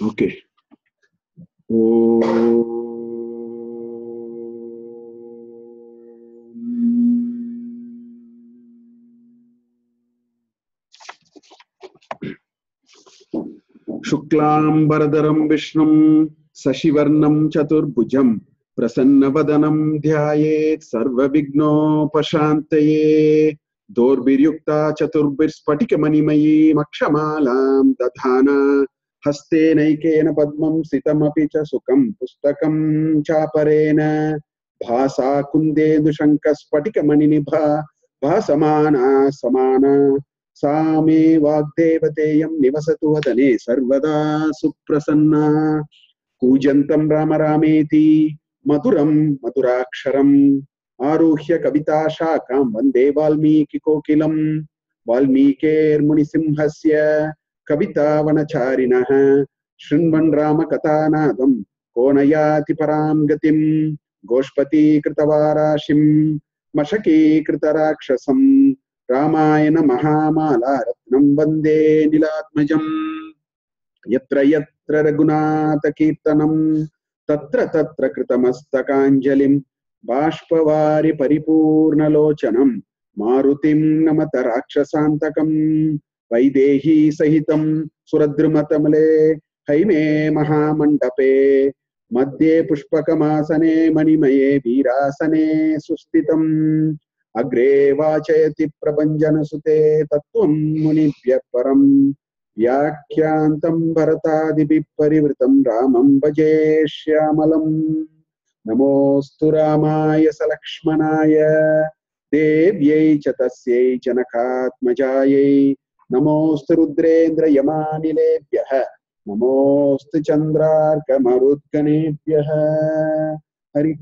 Okay. Oh. Shuklambaradaram Vishnum Sashivarnam Chaturbhujam Prasannavadhanam Dhyayet Sarvavigno Pashantaye Dorbiryukta Chaturbir Spatikmanimayi Makshamalam Dadhana Haste Naikena Padmam Sitamapi Cha Sukam Pustakam Chaparena Bhasa Kunde Dushankas Patikamanibha Bhasamana Samana Same Vagdevateyam Nivasatu Vadane Sarvada Suprasanna Pujantam Rama Rameti Maturam Maturaksharam Aruhya Kavita Shakam Vande Valmiki Kokilam Valmikir Munisimhasya Kavita Vanacharinaha Shrinvan Rama Katanadam Konayati Param Gatim Goshpati Kritavarashim Mashaki Kritarakshasam Ramayana Mahamala Ratnam Vande Nilatmajam Yatra Yatra Raghunatha Kirtanam Tatra Tatra Kritamastakanjalim Bashpavari Paripurna Lochanam Marutim Namata Rakshasantakam Vaidehi Sahitam Suradrumatamale Haime Mahamandape Madhye Pushpakamasane Manimaye Virasane Sustitam Agre Vachayati Prabhanjana Sute Tattvam Munibhya Param Vyakyantam Bharatadipi Parivritam Ramam Bhaje Shyamalam Namostu Ramaya Salakshmanaya Devyai Chatasyai Janakatmajayai Namostu Rudrendra Yamanilebhyaha Namostu Chandrarka Marudganebhyaha Hari.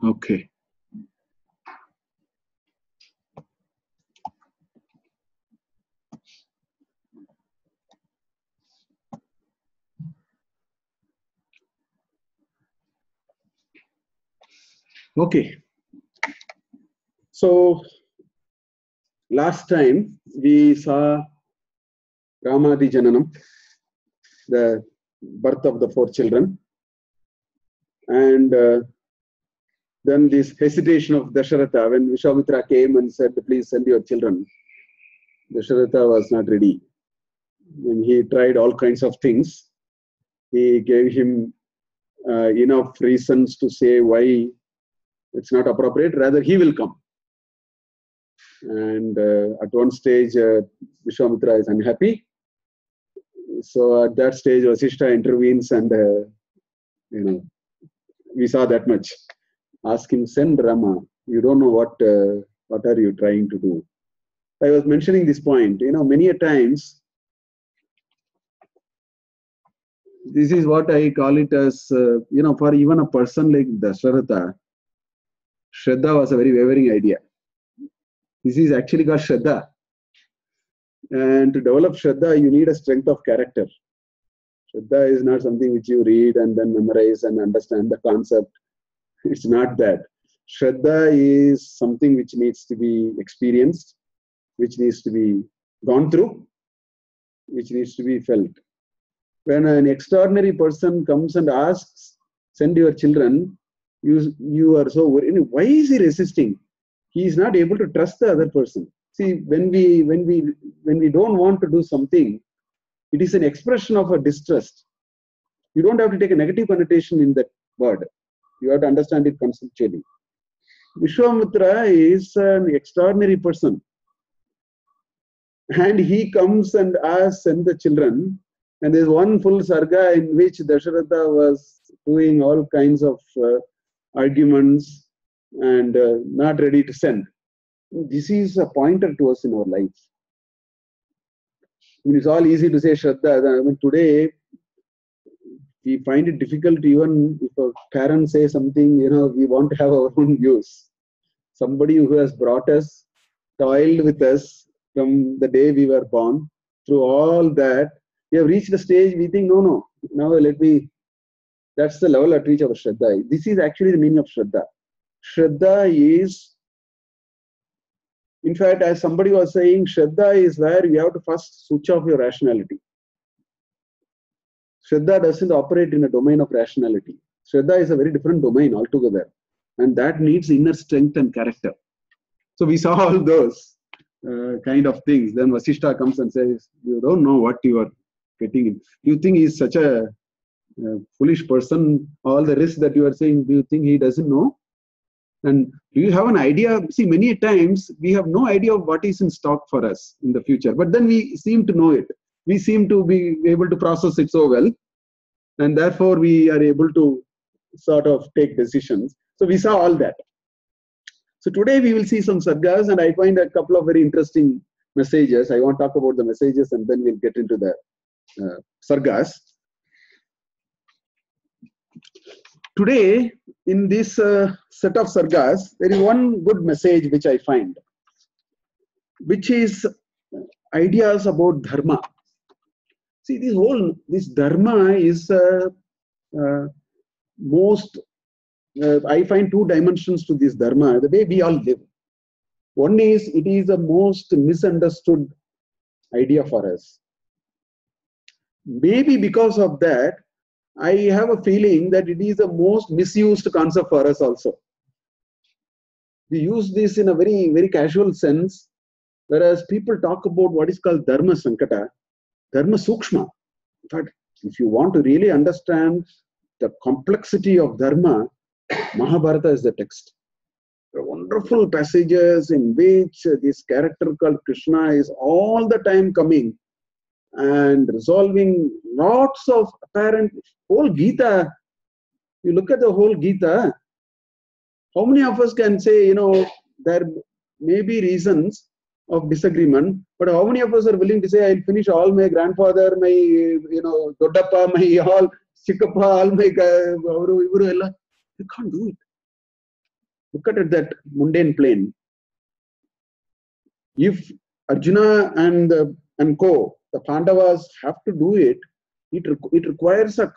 Okay. Okay. So last time we saw Ramadi Jananam, the birth of the four children, and then this hesitation of Dasharatha when Vishwamitra came and said, "Please send your children." Dasharatha was not ready, and he tried all kinds of things. He gave him enough reasons to say why it's not appropriate. Rather, he will come. And at one stage, Vishwamitra is unhappy. So at that stage, Vasishtha intervenes, and we saw that much. Ask him, send Rama. You don't know what are you trying to do. I was mentioning this point. Many a times, this is what I call it as, for even a person like Dasharatha, shradha was a very wavering idea. This is actually called shradha. And to develop shradha, you need a strength of character. Shradha is not something which you read and then memorize and understand the concept. It's not that. Shradha is something which needs to be experienced, which needs to be gone through, which needs to be felt. When an extraordinary person comes and asks, send your children, you are so worried. Why is he resisting? He is not able to trust the other person. See, when we don't want to do something, it is an expression of a distrust. You don't have to take a negative connotation in that word. You have to understand it conceptually. Vishwamitra is an extraordinary person. And he comes and asks, send the children. And there's one full Sarga in which Dasharatha was doing all kinds of arguments and not ready to send. This is a pointer to us in our life. It's all easy to say Shraddha. Today, we find it difficult even if a parent says something, we want to have our own views. Somebody who has brought us, toiled with us from the day we were born. Through all that, we have reached a stage we think, no, now that's the level at which our shradha is. This is actually the meaning of shradha. Shradha is, in fact, as somebody was saying, shradha is where you have to first switch off your rationality. Shradha doesn't operate in a domain of rationality. Shradha is a very different domain altogether. And that needs inner strength and character. So we saw all those kind of things. Then Vasishtha comes and says, you don't know what you are getting in. Do you think he's such a foolish person? All the risks that you are saying, do you think he doesn't know? And do you have an idea? See, many times we have no idea of what is in stock for us in the future, but then we seem to know it. We seem to be able to process it so well, and therefore we are able to sort of take decisions. So we saw all that. So today we will see some sargas, and I find a couple of very interesting messages. I want to talk about the messages, and then we'll get into the sargas. Today, in this set of sargas, there is one good message which I find, which is ideas about dharma. See, this dharma is I find two dimensions to this dharma, the way we all live. One is, it is the most misunderstood idea for us. Maybe because of that, I have a feeling that it is the most misused concept for us also. We use this in a very, very casual sense, whereas people talk about what is called Dharma Sankata, Dharma Sukshma. In fact, if you want to really understand the complexity of Dharma, Mahabharata is the text. There are wonderful passages in which this character called Krishna is all the time coming and resolving lots of apparent whole Gita. You look at the whole Gita, how many of us can say, there may be reasons of disagreement, but how many of us are willing to say, I'll finish all my grandfather, my, Doddappa, my all, Chikkappa, all my, you can't do it. Look at it, that mundane plane. If Arjuna and co, the Pandavas have to do it, it requires a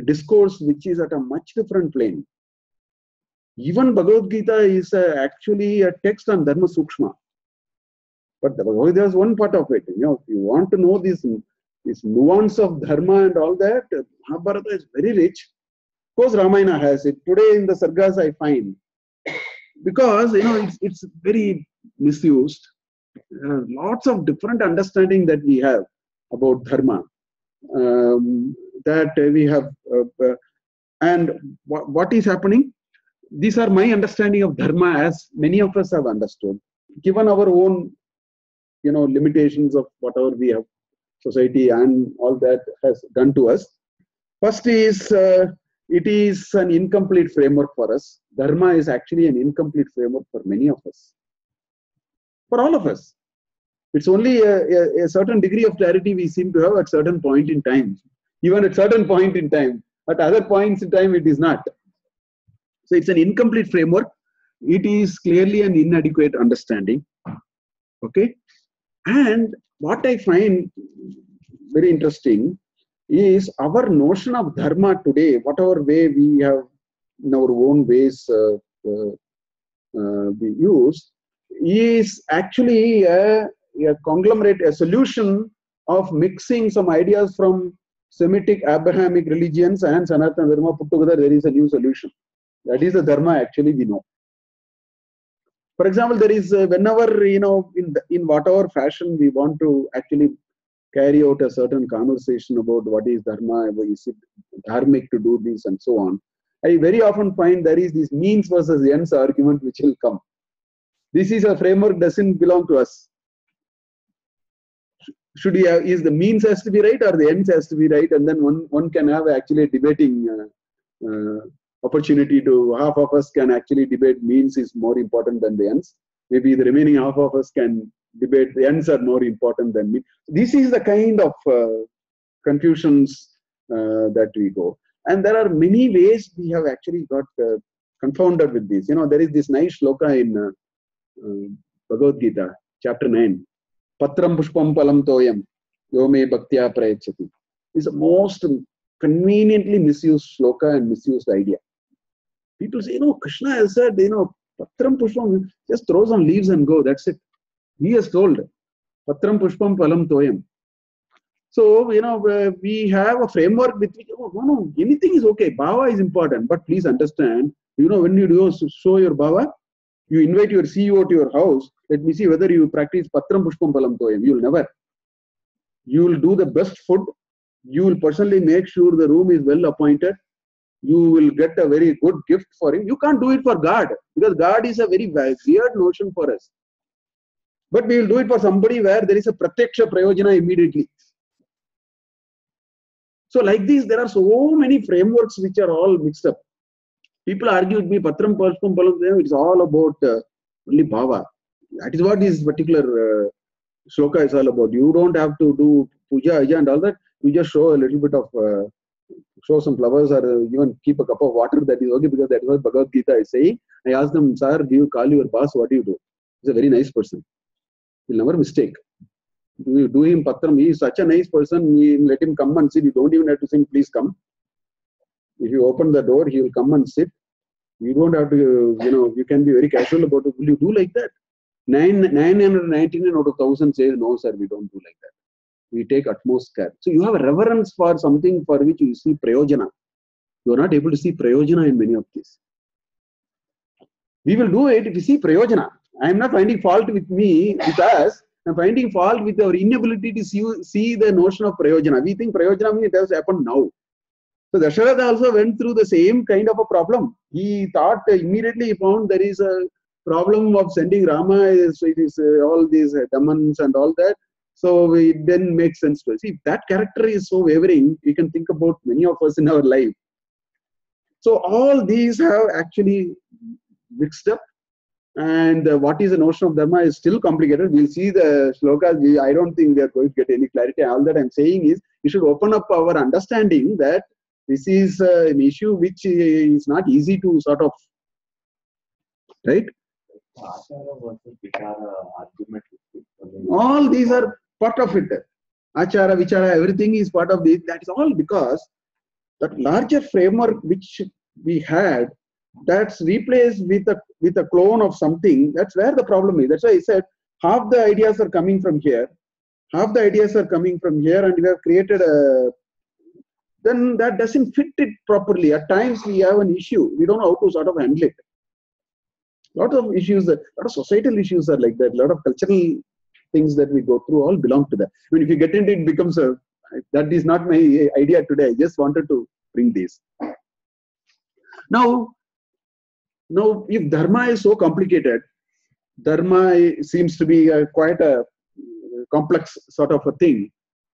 discourse which is at a much different plane. Even Bhagavad Gita is actually a text on Dharma Sukshma. But the Bhagavad Gita is one part of it. If you want to know this nuance of Dharma and all that, Mahabharata is very rich. Of course, Ramayana has it. Today in the Sargas I find, because it's very misused. Lots of different understanding that we have about Dharma, that we have, and what is happening. These are my understanding of Dharma, as many of us have understood, given our own, limitations of whatever we have, society and all that has done to us. First is, it is an incomplete framework for us. Dharma is actually an incomplete framework for many of us. For all of us. It's only a certain degree of clarity we seem to have at certain point in time. Even at certain point in time. At other points in time, it is not. So it's an incomplete framework. It is clearly an inadequate understanding. Okay. And what I find very interesting is our notion of Dharma today, whatever way we have in our own ways we use, is actually a conglomerate, a solution of mixing some ideas from Semitic Abrahamic religions and Sanatana Dharma put together. There is a new solution. That is the Dharma actually we know. For example, there is whenever, in whatever fashion we want to actually carry out a certain conversation about what is Dharma, is it dharmic to do this and so on, I very often find there is this means versus ends argument which will come. This is a framework doesn't belong to us. Should we have, is the means has to be right or the ends has to be right, and then one can have actually a debating opportunity to, half of us can actually debate means is more important than the ends. Maybe the remaining half of us can debate the ends are more important than me. This is the kind of confusions that we go. And there are many ways we have actually got confounded with this. There is this nice shloka in Bhagavad Gita, chapter 9. Patram pushpam palam toyam yome bhaktya prayachati. Is the most conveniently misused shloka and misused idea. People say, Krishna has said, Patram pushpam, just throw some leaves and go, that's it. He has told, Patram pushpam palam toyam. So, we have a framework with which, anything is okay. Bhava is important, but please understand, when you do show your bhava, you invite your CEO to your house, let me see whether you practice Patram pushpam palam toyam. You will never. You will do the best food. You will personally make sure the room is well appointed. You will get a very good gift for him. You can't do it for God, because God is a very weird notion for us. But we will do it for somebody where there is a pratyaksha prayojana immediately. So like this, there are so many frameworks which are all mixed up. People argue with me, Patram pushpam palam toyam, it's all about only bhava. That is what this particular shloka is all about. You don't have to do puja and all that. You just show a little bit of, show some flowers or even keep a cup of water. That is okay, because that is what Bhagavad Gita is saying. I asked them, sir, do you call your boss? What do you do? He's a very nice person. He'll never mistake. You do him patram. He is such a nice person. You let him come and sit. You don't even have to say, please come. If you open the door, he will come and sit. You don't have to, you can be very casual about it. Will you do like that? 999 out of 1,000 says, no, sir, we don't do like that. We take utmost care. So you have a reverence for something for which you see prayojana. You are not able to see prayojana in many of these. We will do it if you see prayojana. I am not finding fault with me, with us. I am finding fault with our inability to see the notion of prayojana. We think prayojana means it has happened now. So Dasharatha also went through the same kind of a problem. He thought immediately he found there is a problem of sending Rama. It is all these demons and all that. So it then makes sense to us. See, that character is so wavering, we can think about many of us in our life. So all these have actually mixed up. And what is the notion of Dharma is still complicated. We'll see the shlokas. I don't think we are going to get any clarity. All that I'm saying is we should open up our understanding that this is an issue which is not easy to sort of, right? All these are part of it. Achara, Vichara, everything is part of this. That is all because that larger framework which we had, that's replaced with a clone of something. That's where the problem is. That's why I said half the ideas are coming from here, half the ideas are coming from here, and we have created a. Then that doesn't fit it properly. At times we have an issue. We don't know how to sort of handle it. A lot of issues, a lot of societal issues are like that. A lot of cultural things that we go through all belong to that. I mean, if you get into it, becomes a. That is not my idea today. I just wanted to bring this. Now, if Dharma is so complicated, Dharma seems to be quite a complex sort of a thing,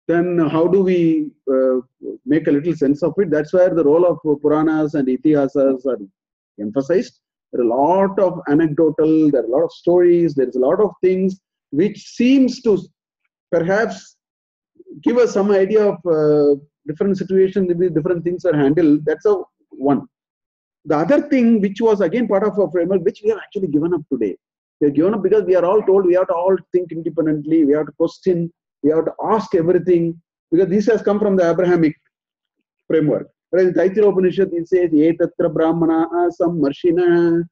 then how do we make a little sense of it? That's where the role of Puranas and Itihasas are emphasized. There are a lot of anecdotal, there are a lot of stories, there is a lot of things which seems to perhaps give us some idea of different situations, different things are handled. That's a one. The other thing which was again part of our framework, which we have actually given up today. We have given up because we are all told we have to all think independently, we have to question, we have to ask everything, because this has come from the Abrahamic framework. Whereas in Taittiriya Upanishad it says, Etatra Brahmana Sammarshina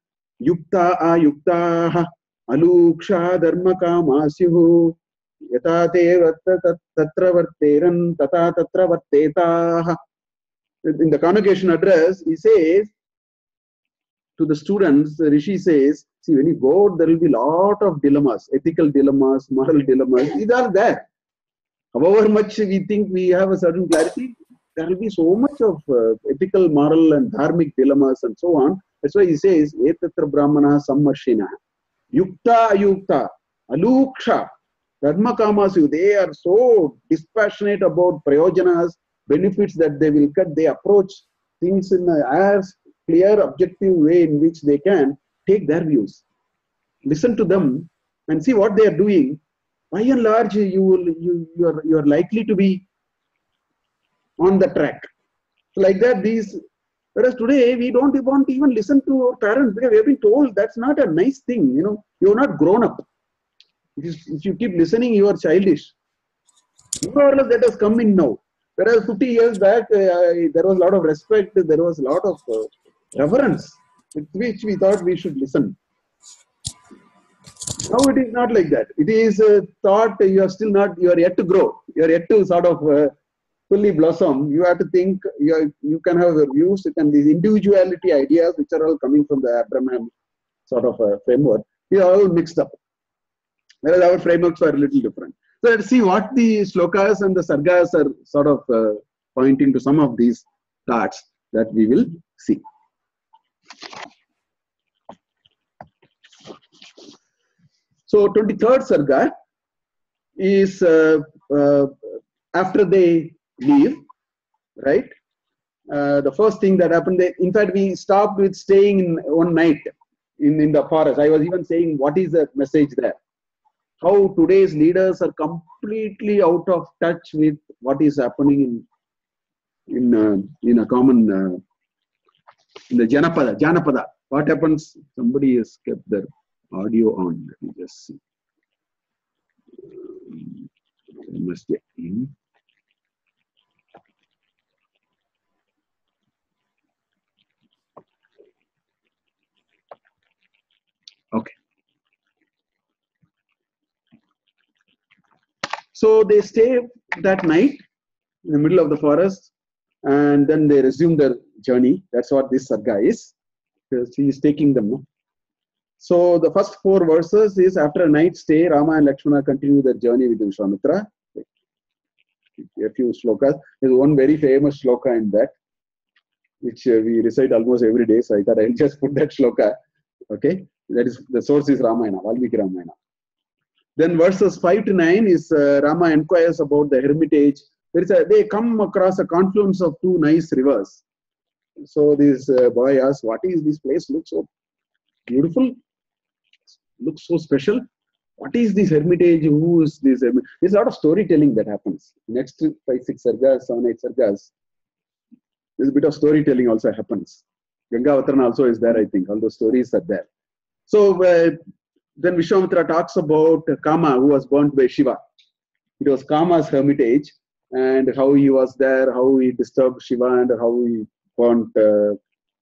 Yukta Ayukta Aluksha Dharma Kamasyuhu Yatate Tatra Varteran Tata Tatra Varteta. In the convocation address, he says to the students, the Rishi says, see, when you go, there will be a lot of dilemmas, ethical dilemmas, moral dilemmas. These are there. However much we think we have a certain clarity, there will be so much of ethical, moral, and dharmic dilemmas and so on. That's why he says, Etatra Brahmana Sammarshina, Yukta Ayukta, Aluksha, Dharma Kamasu. They are so dispassionate about prayojanas, benefits that they will get. They approach things in as clear, objective way in which they can take their views. Listen to them and see what they are doing. By and large, you are likely to be on the track. So like that, whereas today we don't want to even listen to our parents because we have been told that's not a nice thing. You're not grown up. If you keep listening, you are childish. More or less that has come in now. Whereas 50 years back, there was a lot of respect, there was a lot of reverence with which we thought we should listen. Now it is not like that. It is thought you are still not, you are yet to grow. You are yet to sort of fully blossom. You have to think, you can have your views, you can, these individuality ideas which are all coming from the Abraham sort of framework, they are all mixed up. Whereas our frameworks are a little different. So let's see what the shlokas and the sargas are sort of pointing to some of these thoughts that we will see. So 23rd sarga is after they leave, right? The first thing that happened, in fact, we stopped with staying in one night in the forest. I was even saying, what is the message there? How today's leaders are completely out of touch with what is happening in a common in the Janapada. What happens? Somebody has kept their audio on. Let me just see. Okay. So they stay that night in the middle of the forest, and then they resume their journey. That's what this sarga is. He is taking them. No? So the first 4 verses is after a night stay, Rama and Lakshmana continue their journey with Vishwamitra. A few slokas. There's one very famous shloka in that, which we recite almost every day. So I thought I'll just put that shloka. Okay, that is the source is Ramayana, Valmiki Ramayana. Then verses 5 to 9 is Rama inquires about the hermitage. They come across a confluence of 2 nice rivers. So this boy asks, "What is this place? Looks so beautiful. Looks so special. What is this hermitage? Who is this?" There's a lot of storytelling that happens. Next 5, 6 sargas, 7, 8 sargas. There's a bit of storytelling also happens. Ganga Avatarana also is there, I think. All those stories are there. So then Vishwamitra talks about Kama, who was burnt by Shiva. It was Kama's hermitage, and how he was there, how he disturbed Shiva, and how he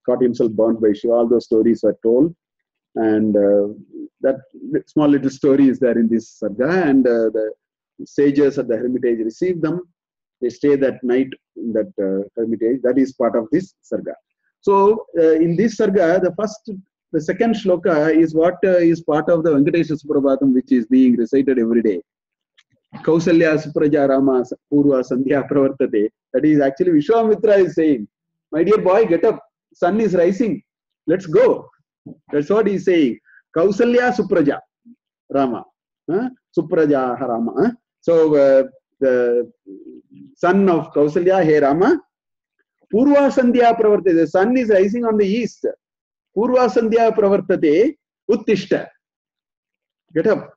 got himself burnt by Shiva. All those stories are told. And that small little story is there in this sarga, and the sages at the hermitage receive them. They stay that night in that hermitage. That is part of this sarga. So in this sarga, the second shloka is what is part of the Venkatesha Suprabhatam, which is being recited every day. Kausalya Supraja Rama Purva Sandhya Pravartate. That is actually Vishwamitra is saying, "My dear boy, get up. Sun is rising. Let's go." That's what he's saying. Kausalya Supraja Rama. Supraja Rama. So the son of Kausalya, hey Rama. Purva Sandhya Pravartate. The sun is rising on the east. Purva Sandhya Pravartate Uttishta. Get up.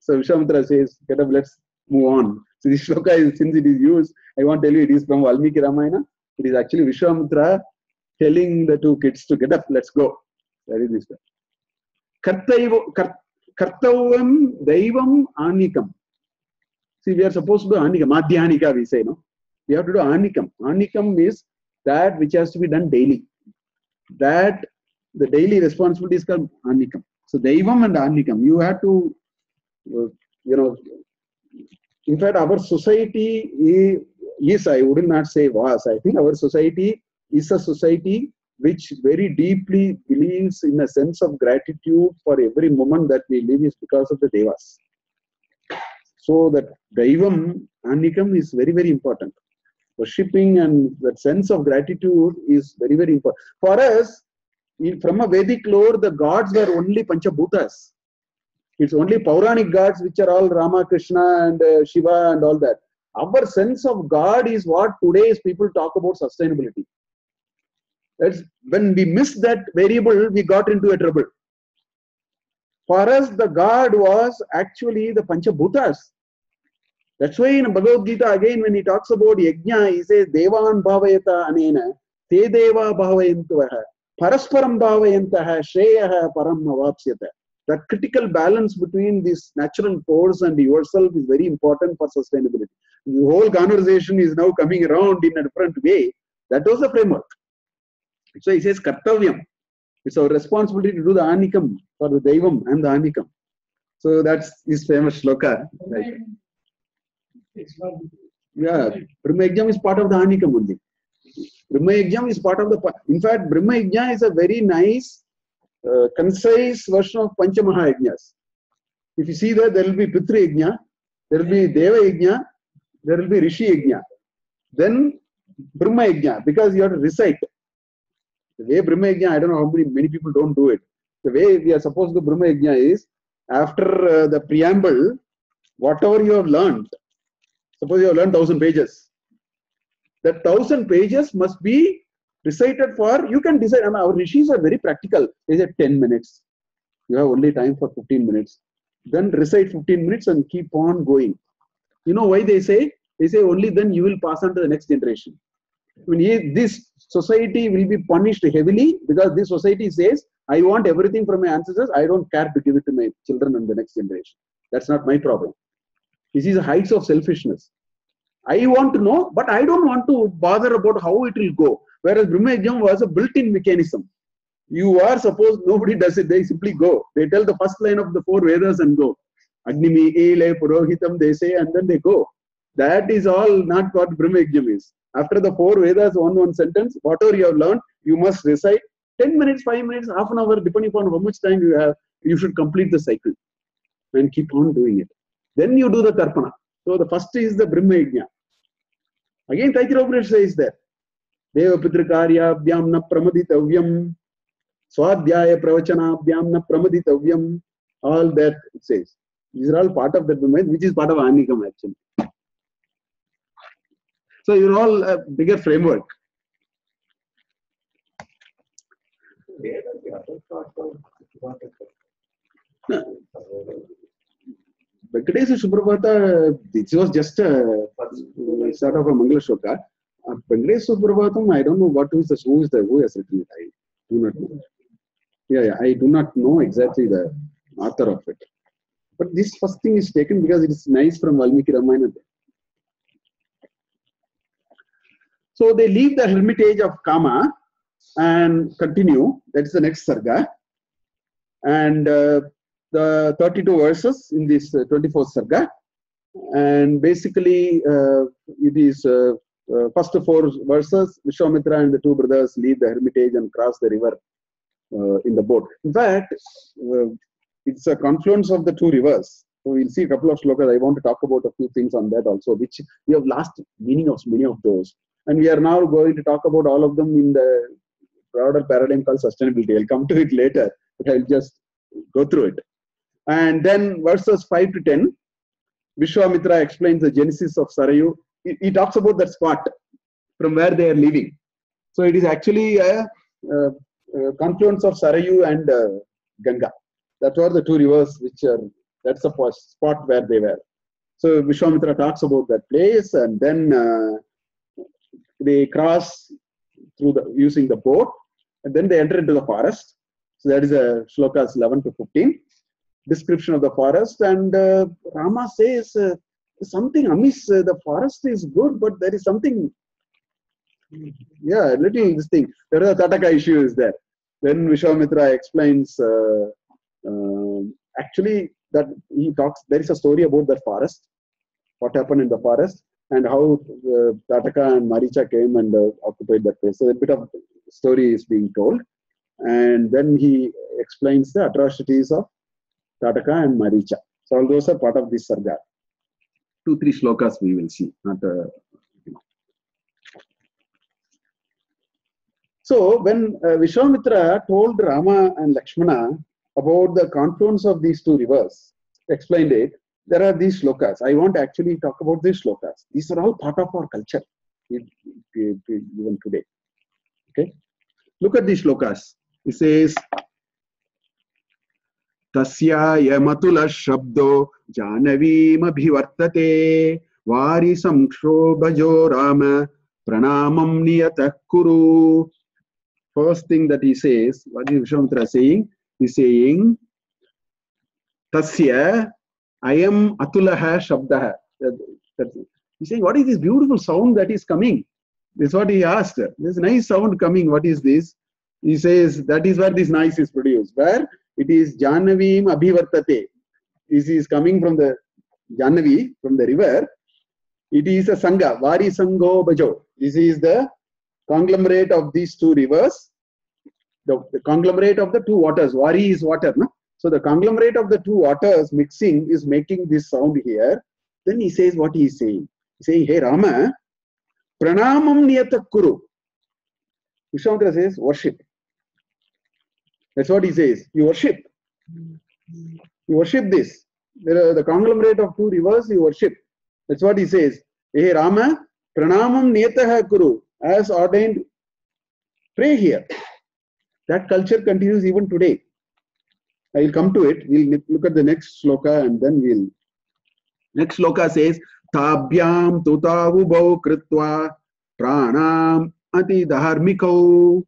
So Vishwamitra says, "Get up, let's move on." So this shloka is, since it is used, I want to tell you it is from Valmiki Ramayana. It is actually Vishwamitra telling the 2 kids to get up, let's go. That is this one. Kartavam Daivam Anikam. See, we are supposed to do Anikam. Madhyanika, we say, no? We have to do Anikam. Anikam is that which has to be done daily. That the daily responsibility is called Anikam. So Daivam and Anikam, you have to, in fact, our society is, I would not say was, I think our society is a society which very deeply believes in a sense of gratitude for every moment that we live is because of the Devas. So that Daivam, Anikam is very, very important. Worshipping and that sense of gratitude is very, very important. For us, from a Vedic lore, the gods were only Panchabhutas. It's only Pauranic gods which are all Rama, Krishna and Shiva and all that. Our sense of God is what today's people talk about sustainability. That's when we miss that variable, we got into a trouble. For us, the God was actually the Panchabhutas. That's why in Bhagavad Gita, again, when he talks about Yajna, he says, Devan bhavayata anena, te deva bhavayantuvaha, parasparam bhavayantaha, shreyaha param avapsyata. That critical balance between this natural force and yourself is very important for sustainability. The whole conversation is now coming around in a different way. That was the framework. So he says kartavyam. It's our responsibility to do the anikam for the Daivam and the anikam. So that's his famous shloka. Right? Yeah, Brahma Yajna is part of the anikam only. Brahma Yajna is part of the. In fact, Brahma Yajna is a very nice, concise version of Pancha Mahayajnas. If you see that, there will be Pitri Yajna, there will be Deva Yajna, there will be Rishi Yajna. Then Brahma Yajna, because you have to recite. The way Brahma Yajna, I don't know how many people don't do it. The way we are supposed to do Brahma Yajna is, after the preamble, whatever you have learned, suppose you have learned 1000 pages. That 1000 pages must be recited for, you can decide. Our rishis are very practical. They say 10 minutes. You have only time for 15 minutes. Then recite 15 minutes and keep on going. You know why they say? They say only then you will pass on to the next generation. When this society will be punished heavily because this society says, I want everything from my ancestors. I don't care to give it to my children and the next generation. That's not my problem. This is the heights of selfishness. I want to know, but I don't want to bother about how it will go. Whereas Brahma Yajna was a built-in mechanism. You are supposed, nobody does it, they simply go. They tell the first line of the 4 Vedas and go. Agnimi, Ele, Purohitam, they say, and then they go. That is all not what Brahma Yajna is. After the 4 Vedas, one sentence, whatever you have learned, you must recite 10 minutes, 5 minutes, half an hour, depending upon how much time you have, you should complete the cycle and keep on doing it. Then you do the Tarpana. So the first is the Brahma Yajna. Again, Taittiriya says that Deva Pitrikarya Abhyam na Pramaditavyam, Swadhyaya Pravachanabhyam na Pramaditavyam, all that it says. These are all part of that Brahma, which is part of Anikam actually. So you're all a bigger framework. Venkatesa Suprabhata, this was just a sort of a Mangala Shloka. Venkatesa Suprabhatam, I don't know who has written it. I do not know. Yeah, I do not know exactly the author of it. But this first thing is taken because it is nice from Valmiki Ramayana. So they leave the hermitage of Kama and continue. That's the next Sarga. And the 32 verses in this 24th Sarga. And basically, it is first 4 verses, Vishwamitra and the 2 brothers leave the hermitage and cross the river in the boat. In fact, it's a confluence of the 2 rivers. So we'll see a couple of shlokas. I want to talk about a few things on that also, which we have lost meaning of many of those. And we are now going to talk about all of them in the broader paradigm called sustainability. I'll come to it later, but I'll just go through it. And then verses 5 to 10, Vishwamitra explains the genesis of Sarayu. He talks about that spot from where they are leaving. So it is actually a confluence of Sarayu and Ganga. That were the 2 rivers which are, that's the spot where they were. So Vishwamitra talks about that place, and then they cross through using the boat, and then they enter into the forest. So that is shlokas 11 to 15. Description of the forest, and Rama says something amiss. The forest is good, but there is something, little this thing. There is a Tataka issue is there. Then Vishwamitra explains actually that he talks. There is a story about that forest, what happened in the forest, and how Tataka and Maricha came and occupied that place. So a bit of story is being told, and then he explains the atrocities of Tataka and Maricha. So all those are part of this Sarga. 2-3 shlokas we will see. So when Vishwamitra told Rama and Lakshmana about the confluence of these 2 rivers, explained it, there are these shlokas. I want to actually talk about these shlokas. These are all part of our culture even today. Okay, look at these shlokas. It says, Tasya yamatula shabdo janavim abhivartate vari samkshobhajo rama pranamam niyatah kuru. First thing that he says, what is Vishwamitra saying? He's saying, Tasya ayam atulaha shabdaha. He's saying, what is this beautiful sound that is coming? This is what he asked. There's a nice sound coming. What is this? He says, that is where this noise is produced. Where it is Janavim Abhivartate. This is coming from the Janavi, from the river. It is a Sangha, Vari Sango Bajo. This is the conglomerate of these two rivers. The conglomerate of the two waters. Vari is water. No? So the conglomerate of the two waters mixing is making this sound here. Then he says what he is saying. He's saying, hey Rama, pranamam niyata kuru. Vishwamitra says, worship. That's what he says. You worship. You worship this. The conglomerate of two rivers, you worship. That's what he says. Hey Rama, pranamam niyataha kuru. As ordained, pray here. That culture continues even today. I will come to it. We'll look at the next sloka and then we'll. Next sloka says, Tabhyam tutavubau kritva pranam ati dharmikau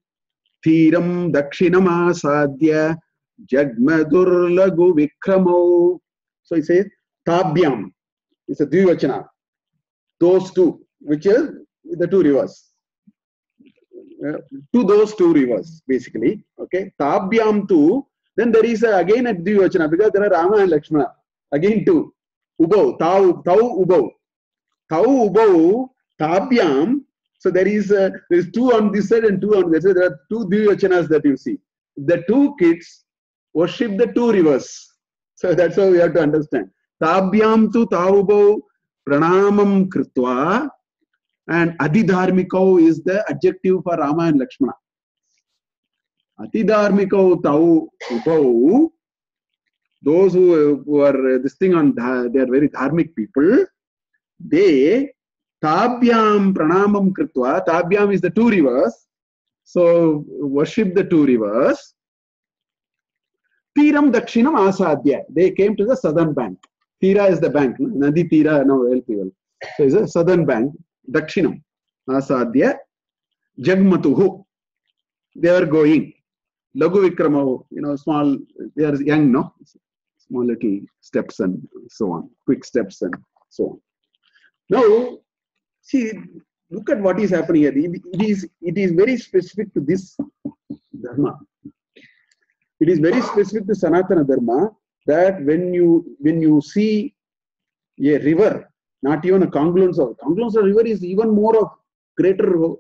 thiram dakshinam asadya jagmadur lagu vikramau. So he says, Tabhyam. It's a dvivachana. Those two, which is the two rivers. To those two rivers, basically. Okay. Tabhyam tu. Then there is again a dvivachana because there are Rama and Lakshmana. Again two. Ubau, tau ubau. Tau ubau, tabhyam. So there is two on this side and two on this side. There are two dvivachanas that you see. The two kids worship the two rivers. So that's how we have to understand. Tabhyam tu tau ubau pranamam kritva. And adidharmikau is the adjective for Rama and Lakshmana. Adidharmikau tau ubau. Those who are this thing on, they are very dharmic people. They tabhyam pranamam kritva. Tabhyam is the two rivers. So worship the two rivers. Tiram dakshinam asadya. They came to the southern bank. Tira is the bank. Nadi tira now well. So it's a southern bank. Dakshinam asadya jagmatuhu. They are going. Lagu vikramahu. Small. They are young, no? Small little steps and so on. Quick steps and so on. Now, see, look at what is happening here. It is very specific to this Dharma. It is very specific to Sanatana Dharma that when you see a river, not even a confluence of river is even more of greater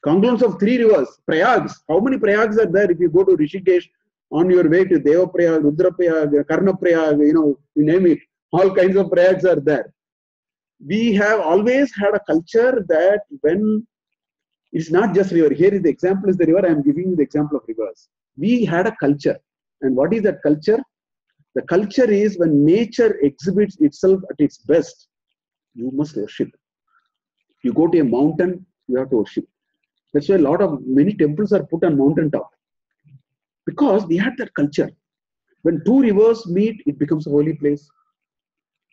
confluence of three rivers. Prayags. How many prayags are there if you go to Rishikesh on your way to Deva Prayag, Rudra Prayag, Karna Prayag, you name it. All kinds of prayags are there. We have always had a culture that when it's not just river. Here is the example is the river. I am giving you the example of rivers. We had a culture. And what is that culture? The culture is when nature exhibits itself at its best, you must worship. You go to a mountain, you have to worship. That's why many temples are put on mountain top. Because we had that culture. When two rivers meet, it becomes a holy place.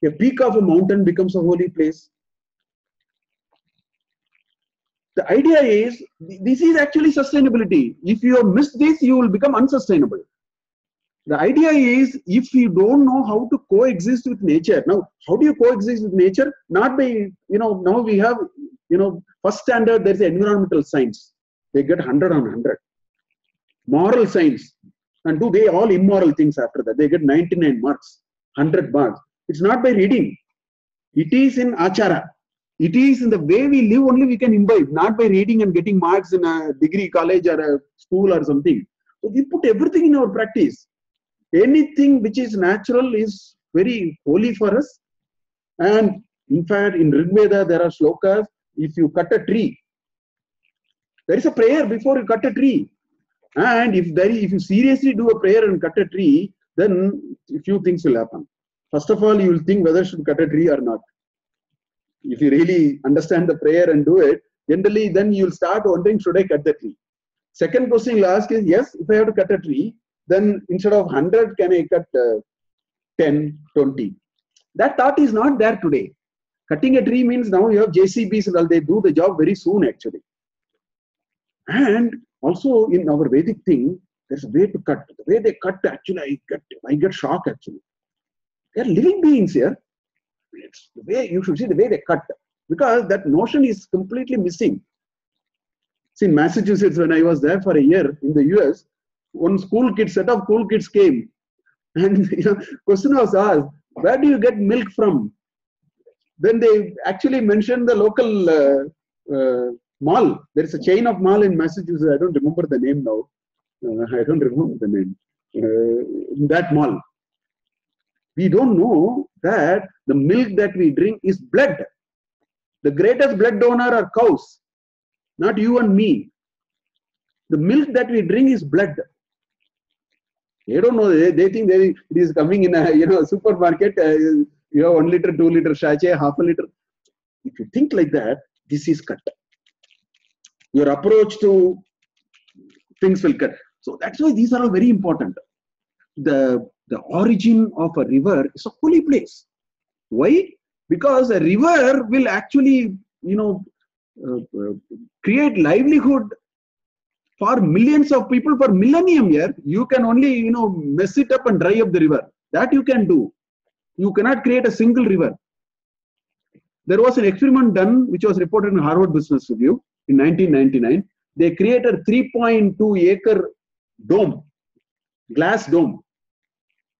A peak of a mountain becomes a holy place. The idea is, this is actually sustainability. If you have missed this, you will become unsustainable. The idea is, if you don't know how to coexist with nature. Now, how do you coexist with nature? Not by, now we have, first standard, there's environmental science. They get 100 on 100. Moral science. And do they all immoral things after that? They get 99 marks, 100 marks. It's not by reading. It is in achara. It is in the way we live only we can imbibe, not by reading and getting marks in a degree college or a school or something. So we put everything in our practice. Anything which is natural is very holy for us. And in fact, in Rig Veda, there are shlokas. If you cut a tree, there is a prayer before you cut a tree. And if you seriously do a prayer and cut a tree, then a few things will happen. First of all, you will think whether you should cut a tree or not. If you really understand the prayer and do it, generally then you will start wondering, should I cut the tree? Second question you'll ask is, yes, if I have to cut a tree, then instead of 100, can I cut 10, 20? That thought is not there today. Cutting a tree means now you have JCBs and all, they do the job very soon actually. And also in our Vedic thing, there's a way to cut. The way they cut, actually, I get shocked actually. They are living beings here. It's the way you should see the way they cut, because that notion is completely missing. See, in Massachusetts, when I was there for a year in the US, one set of school kids came, and question was asked, where do you get milk from? Then they actually mentioned the local mall. There is a chain of mall in Massachusetts. I don't remember the name now. I don't remember the name. In that mall. We don't know that the milk that we drink is blood. The greatest blood donor are cows, not you and me. The milk that we drink is blood. They don't know. They think it is coming in a supermarket. 1 liter, 2 liter sachet, half a liter. If you think like that, this is cut. Your approach to things will cut. So that's why these are all very important. The origin of a river is a holy place. Why? Because a river will actually, create livelihood for millions of people for millennium here. You can only, mess it up and dry up the river. That you can do. You cannot create a single river. There was an experiment done, which was reported in Harvard Business Review in 1999. They created a 3.2 acre dome, glass dome,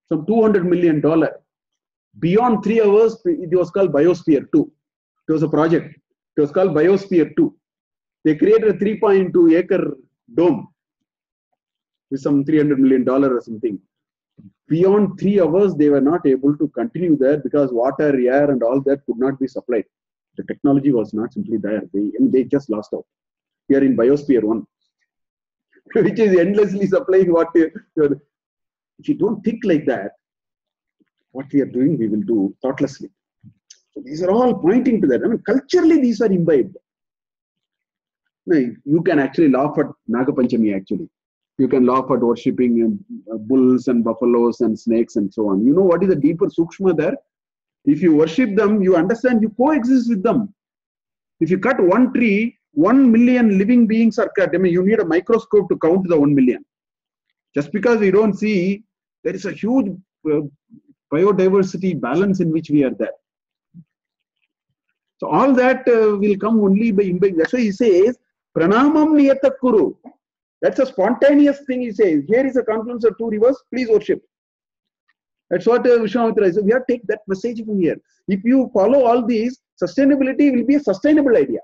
some $200 million. Beyond 3 hours, it was called Biosphere 2. It was a project. It was called Biosphere 2. They created a 3.2 acre dome with some $300 million or something. Beyond 3 hours, they were not able to continue there because water, air, and all that could not be supplied. The technology was not simply there. They just lost out. We are in Biosphere 1, which is endlessly supplying what. If you don't think like that, what we are doing, we will do thoughtlessly. So these are all pointing to that. Culturally, these are imbibed. You can actually laugh at Nagapanchami, actually. You can laugh at worshipping bulls and buffaloes and snakes and so on. You know what is the deeper sukshma there? If you worship them, you understand you coexist with them. If you cut one tree, 1 million living beings are cut. You need a microscope to count the 1 million. Just because we don't see, there is a huge biodiversity balance in which we are there. So all that will come only by imbibing. That's why he says, Pranamam niyata kuru. That's a spontaneous thing he says. Here is a confluence of 2 rivers, please worship. That's what Vishwamitra says. We have to take that message from here. If you follow all these, sustainability will be a sustainable idea.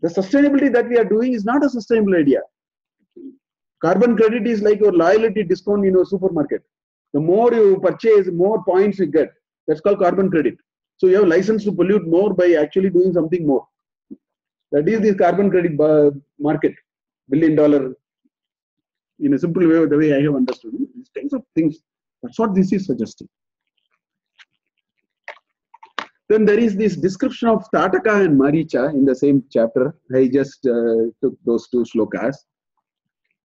The sustainability that we are doing is not a sustainable idea. Carbon credit is like your loyalty discount in a supermarket. The more you purchase, more points you get. That's called carbon credit. So you have license to pollute more by actually doing something more. That is the carbon credit market. $1 billion, in a simple way, the way I have understood it. These kinds of things. That's what this is suggesting. Then there is this description of Tataka and Maricha in the same chapter. I just took those 2 shlokas.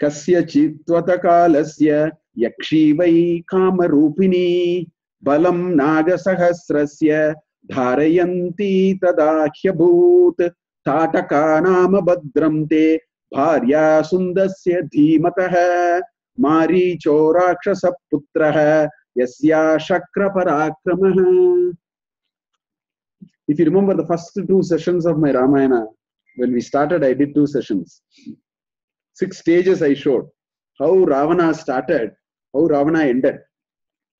Kasya chitvatakalasya yakshivai kamarupini balam naga sahasrasya dharayanti tadakhyabhut Tataka nama badramte Bharya sundasya dhimatah maricho rakshasa putrah yasya shakra parakramah. If you remember the first 2 sessions of my Ramayana, when we started, I did 2 sessions. 6 stages I showed. How Ravana started, how Ravana ended.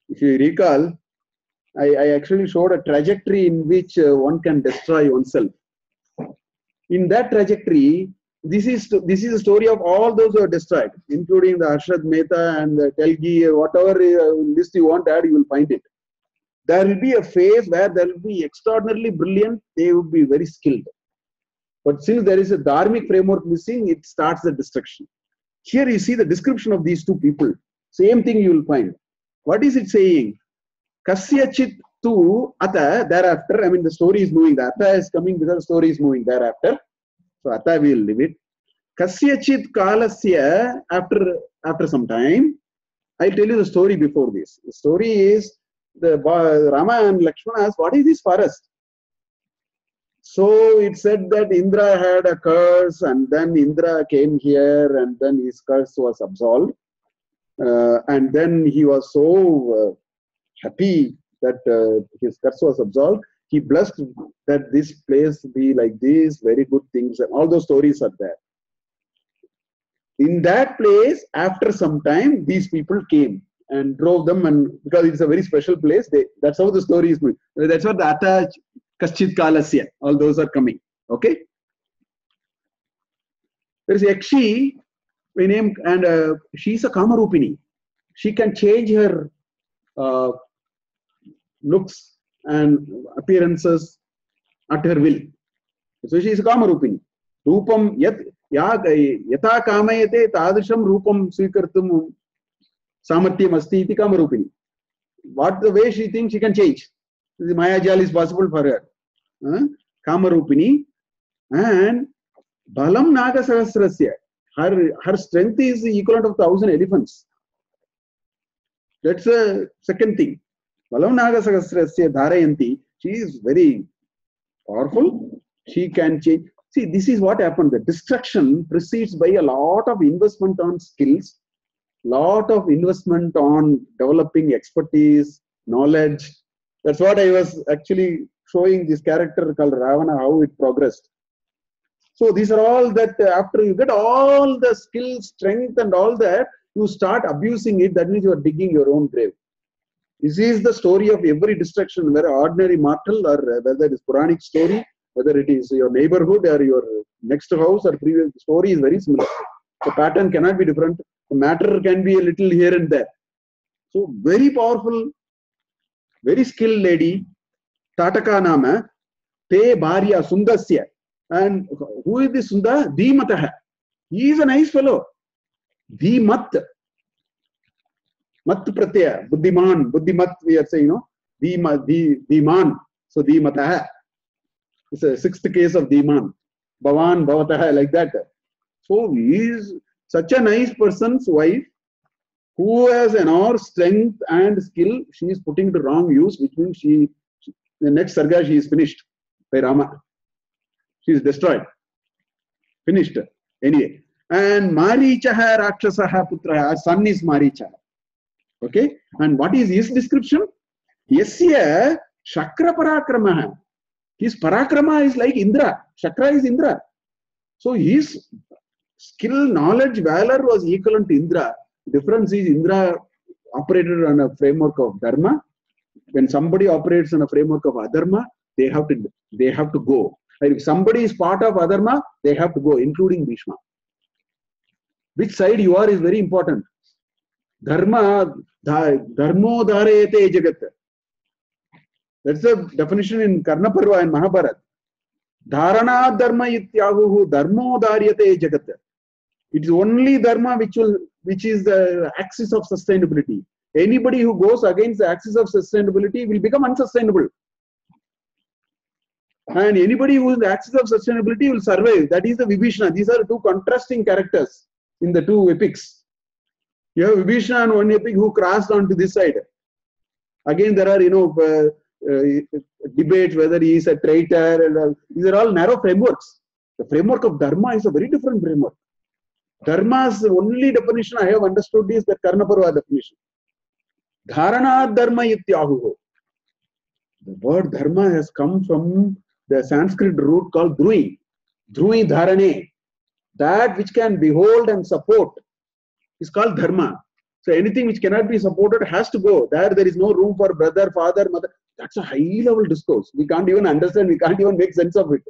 If you recall, I actually showed a trajectory in which one can destroy oneself. In that trajectory, this is a story of all those who are destroyed, including the Harshad Mehta and the Telgi, whatever list you want to add, you will find it. There will be a phase where there will be extraordinarily brilliant, they will be very skilled. But since there is a dharmic framework missing, it starts the destruction. Here you see the description of these 2 people. Same thing you will find. What is it saying? Kasya chit tu ata, thereafter, the story is moving. The ata is coming because the story is moving thereafter. So ata we will leave it. Kasya chit kalasya, after some time, I'll tell you the story before this. The story is, the Rama and Lakshmana asked, what is this forest? So it said that Indra had a curse, and then Indra came here, and then his curse was absolved. And then he was so happy that his curse was absolved. He blessed that this place be like this, very good things, and all those stories are there. In that place, after some time, these people came and drove them, and because it's a very special place, that's how the story is going. That's what the Ata Kaschit Kalasya, all those are coming. Okay? There is Yakshi, we name, and she's a Kamarupini. She can change her looks and appearances at her will. So she is a Kamarupini. Rupam yata kamayate tadrisham rupam swikartum samartyam asti iti Kamarupini. What the way she thinks she can change. The Mayajal is possible for her. Kamarupini. And Balam Naga Sahasrasya. Her strength is the equivalent of 1,000 elephants. That's the second thing. Balam Naga Sahasrasya Dharayanti. She is very powerful. She can change. See, this is what happened. The destruction precedes by a lot of investment on skills, lot of investment on developing expertise, knowledge. That's what I was actually showing this character called Ravana, how it progressed. So these are all that after you get all the skill, strength and all that, you start abusing it. That means you are digging your own grave. This is the story of every destruction, whether ordinary mortal or whether it is Puranic story, whether it is your neighborhood or your next house or previous story is very similar. The pattern cannot be different. The matter can be a little here and there. So very powerful, very skilled lady, Tataka Nama, Te Bharya Sundasya. And who is this Sunda? Dhimataha. He is a nice fellow. Dhimat. Mat pratyaya. Buddhiman. Buddhimat we are saying, Dhiman. So Dhimataha. It's a sixth case of Dhiman. Bhavan, Bhavataha, like that. So he is such a nice person's wife who has enormous strength and skill. She is putting to wrong use, which means the next Sarga she is finished by Rama. She is destroyed. Finished. Anyway. And Marichaha Rakshasaha Putraha. Her son is Maricha. Okay. And what is his description? Yasya Shakra Parakramaha. His Parakrama is like Indra. Shakra is Indra. So his skill, knowledge, valor was equivalent to Indra. The difference is Indra operated on a framework of Dharma. When somebody operates on a framework of Adharma, they have to go. And if somebody is part of Adharma, they have to go, including Bhishma. Which side you are is very important. Dharma, Dharmo Dharayate Jagat. That's the definition in Karna Parva and Mahabharata. Dharana Dharma Ityahuhu Dharmo Dharyate Jagat. It is only Dharma which is the axis of sustainability. Anybody who goes against the axis of sustainability will become unsustainable. And anybody who is the axis of sustainability will survive. That is the Vibhishana. These are two contrasting characters in the two epics. You have Vibhishana and one epic who crossed onto this side. Again, there are, debates whether he is a traitor. And, these are all narrow frameworks. The framework of Dharma is a very different framework. Dharma's only definition I have understood is the Karna Parva definition. Dharana Dharma Ityahuho. The word Dharma has come from the Sanskrit root called Dhrui. Dhrui Dharane. That which can behold and support is called Dharma. So anything which cannot be supported has to go. There is no room for brother, father, mother. That's a high level discourse. We can't even understand. We can't even make sense of it.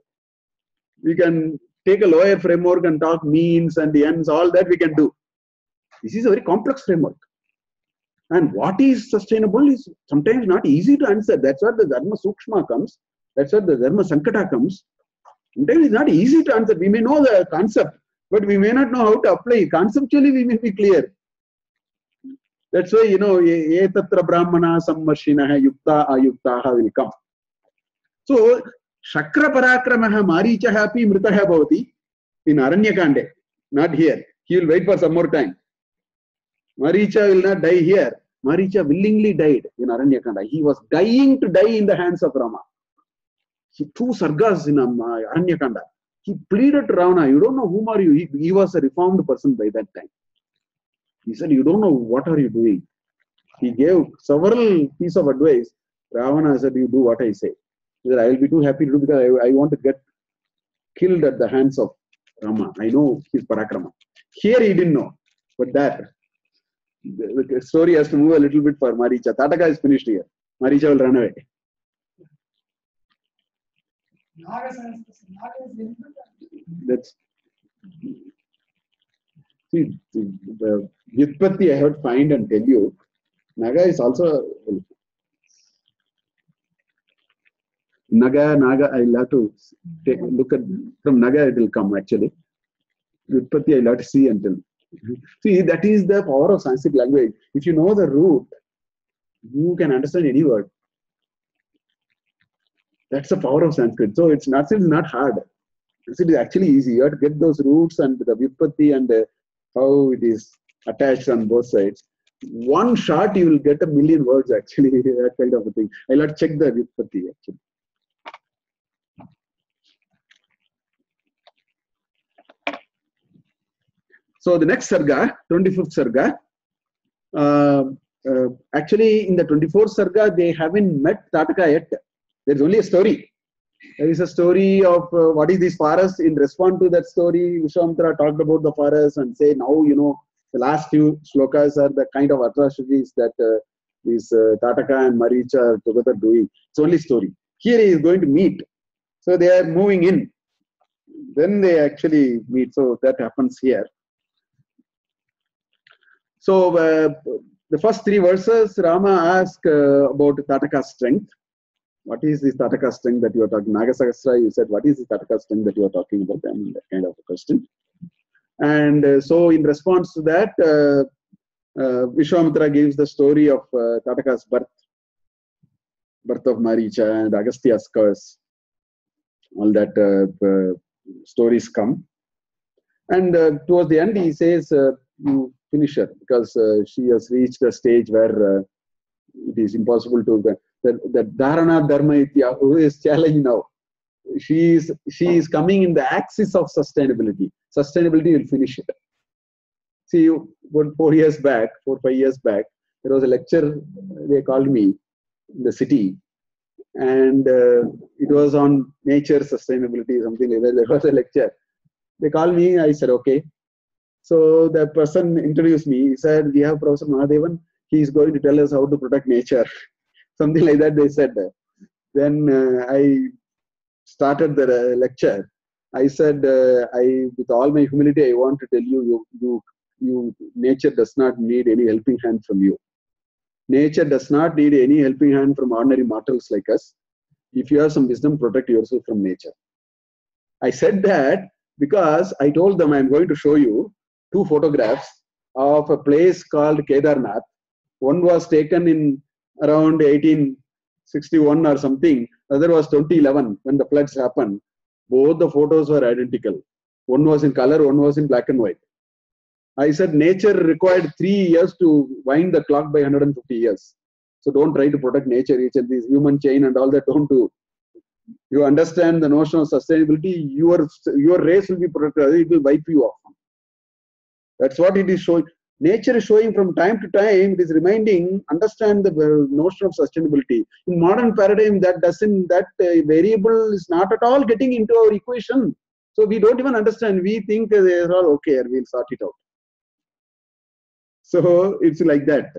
We can take a lower framework and talk means and the ends. All that we can do. This is a very complex framework. And what is sustainable is sometimes not easy to answer. That's where the Dharma Sukshma comes. That's where the Dharma Sankata comes. Sometimes it's not easy to answer. We may know the concept, but we may not know how to apply. Conceptually, we may be clear. That's why, etatra brahmana sammarshinaha yukta ayuktaha will come. So, Shakra Parakramaha Marichaha api mritaha bhavati in Aranyakande. Not here. He will wait for some more time. Maricha will not die here. Maricha willingly died in Aranyakanda. He was dying to die in the hands of Rama. He threw sargas in Aranyakanda. He pleaded to Ravana, you don't know whom are you. He was a reformed person by that time. He said, you don't know what are you doing. He gave several pieces of advice. Ravana said, "You do what I say." He said, "I will be too happy to do because I want to get killed at the hands of Rama. I know his parakrama." Here he didn't know, but that the story has to move a little bit for Maricha. Tataka is finished here. Maricha will run away. That's see the Vyutpatti I have to find and tell you. Naga is also Naga. I'll have to look at from Naga. It will come actually. Vyutpatti I'll have to see and tell. See, that is the power of Sanskrit language. If you know the root, you can understand any word. That's the power of Sanskrit. So it's not hard. It is actually easy. You have to get those roots and the Vyutpatti and how it is attached on both sides. One shot, you will get a million words actually, that kind of a thing. I'll have to check the Vyutpatti actually. So the next Sarga, 25th Sarga, actually in the 24th Sarga, they haven't met Tataka yet. There's only a story. There is a story of what is this forest. In response to that story, Vishwamitra talked about the forest and say, now, you know, the last few shlokas are the kind of atrocities that these Tataka and Maricha are together doing. It's only story. Here he is going to meet. So they are moving in. Then they actually meet. So that happens here. So the first three verses, Rama asks about Tataka's strength. What is this Tataka strength that you are talking? Nagasahasra, you said, what is the Tataka strength that you are talking about? I mean, that kind of a question. And so in response to that, Vishwamitra gives the story of Tataka's birth of Maricha and Agastya's curse. All that stories come. And towards the end, he says, you finish her because she has reached a stage where it is impossible to... The Dharana Dharma who is challenged now. She is coming in the axis of sustainability. Sustainability will finish it. See, 4 years back, 5 years back, there was a lecture they called me in the city, and it was on nature, sustainability, something like that. There was a lecture. They called me. I said okay. So the person introduced me. He said, "We have Professor Mahadevan. He is going to tell us how to protect nature." Something like that they said. Then I started the lecture. I said, with all my humility, I want to tell you, nature does not need any helping hand from you. Nature does not need any helping hand from ordinary mortals like us. If you have some wisdom, protect yourself from nature. I said that because I told them I'm going to show you 2 photographs of a place called Kedarnath. One was taken in around 1861 or something. The other was 2011 when the floods happened. Both the photos were identical. One was in color, one was in black and white. I said nature required 3 years to wind the clock by 150 years. So don't try to protect nature, each and this human chain and all that, don't do. You understand the notion of sustainability, your race will be protected, it will wipe you off. That's what it is showing. Nature is showing from time to time, it is reminding, understand the notion of sustainability. In modern paradigm, that variable is not at all getting into our equation. So we don't even understand. We think they are all okay, we'll sort it out. So it's like that.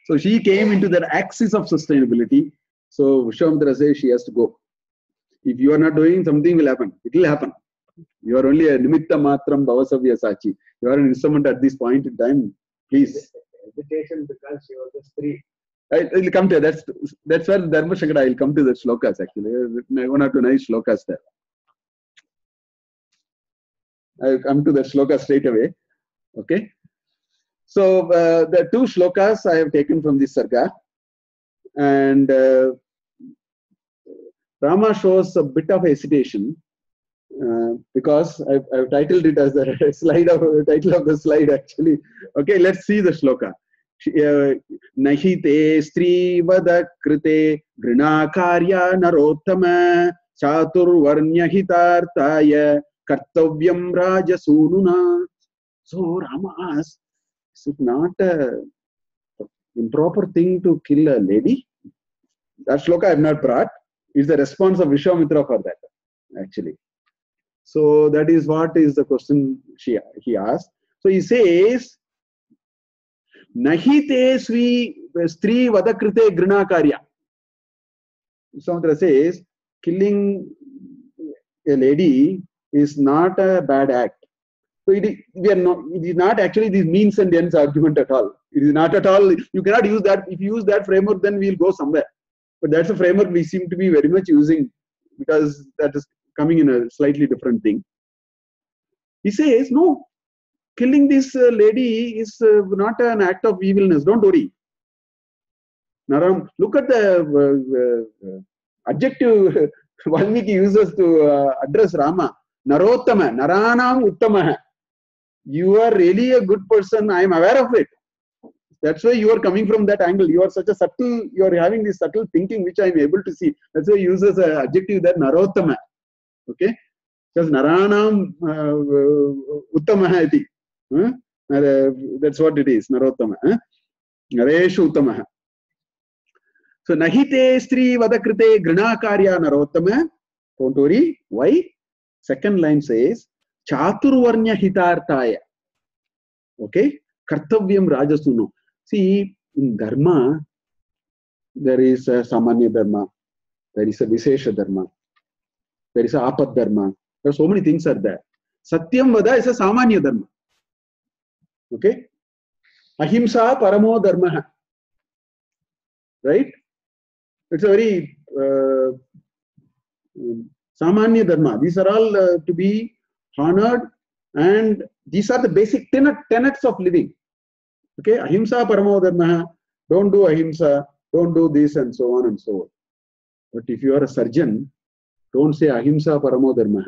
So she came into that axis of sustainability. So Vishwamitra says she has to go. If you are not doing, something will happen. It will happen. You are only a nimitta matram bhavasavya sachi. You are an instrument at this point in time. Please. Meditation because you are just 3. I will come to that. That's where Dharma Shankara, I will come to the shlokas actually. 1 or 2 nice shlokas there. I will come to the shlokas straight away. Okay. So the 2 shlokas I have taken from this Sarga. And Rama shows a bit of hesitation. Because I've titled it as the title of the slide actually. Okay, let's see the shloka. Nahi te stri vada krite grina karya narottama chatur varnya hitartaya kartavyam rajasununa. So Rama asks, Is it not a improper thing to kill a lady? That shloka I have not brought. It's the response of Vishwamitra for that, actually. So that is what is the question he asked. So he says, Nahi te stri vadakrite grina karya. Vishwamitra says, killing a lady is not a bad act. So it is not actually this means and ends argument at all. It is not at all. You cannot use that. If you use that framework, then we'll go somewhere. But that's a framework we seem to be very much using, because that is coming in a slightly different thing. He says, no, killing this lady is not an act of evilness. Don't worry. Naram, look at the adjective Valmiki uses to address Rama. Narottama, Naranam Uttamaha. You are really a good person. I am aware of it. That's why you are coming from that angle. You are such a subtle, you are having this subtle thinking which I am able to see. That's why he uses an adjective that Narottama. Okay? Because Naranam Uttamaha iti. That's what it is, Narottama. Nareshu Uttamaha. So, Nahite Stri Vadakrite Grinakarya Narottama. Don't worry. Why? Second line says, Chaturvarnya Hitartaya. Okay? Kartavyam Rajasuno. See, in Dharma, there is a Samanya Dharma, there is a Vishesha Dharma, there is a Apad Dharma. There are so many things are there. Satyam Vada is a Samanya Dharma. Okay? Ahimsa Paramo Dharma. Right? It's a very Samanya Dharma. These are all to be honored, and these are the basic tenets of living. Okay, ahimsa paramo dharma, don't do ahimsa, don't do this, and so on and so on. But if you are a surgeon, don't say ahimsa paramo dharma.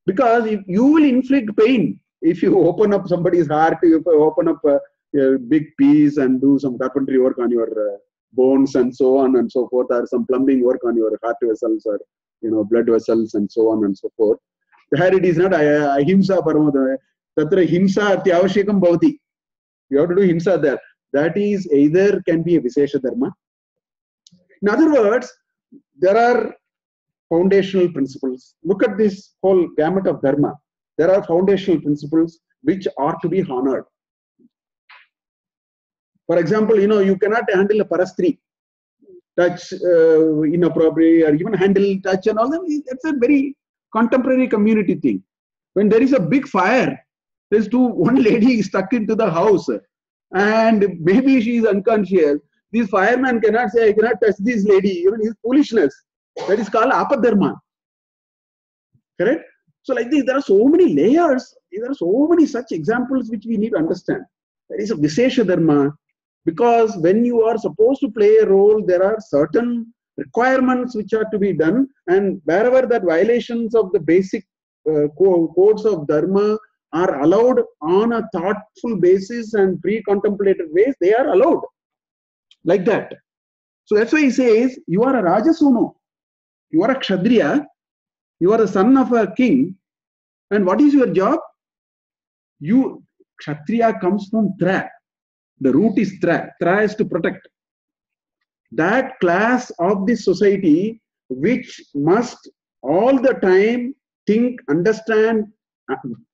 Because if you will inflict pain if you open up somebody's heart, if you open up a big piece and do some carpentry work on your bones and so on and so forth, or some plumbing work on your heart vessels or blood vessels and so on and so forth. There it is not ahimsa paramo dharma. Tatra himsa atyavashekam bhavati. You have to do himsa there. That is either can be a Vishesha Dharma. In other words, there are foundational principles. Look at this whole gamut of Dharma. There are foundational principles which are to be honored. For example, you cannot handle a parastri, touch inappropriately, or even handle touch and all that. That's a very contemporary community thing. When there is a big fire, there's one lady stuck into the house and maybe she is unconscious. This fireman cannot say, I cannot touch this lady, even his foolishness. That is called apadharma. Correct? So like this, there are so many layers, there are so many such examples which we need to understand. There is a Vishesha Dharma, because when you are supposed to play a role, there are certain requirements which are to be done, and wherever that violations of the basic codes of Dharma are allowed on a thoughtful basis and pre-contemplated ways, they are allowed. Like that. So that's why he says, you are a Rajasuno, you are a Kshatriya, you are the son of a king, and what is your job? Kshatriya comes from Tra. The root is Tra. Tra is to protect. That class of this society which must all the time think, understand,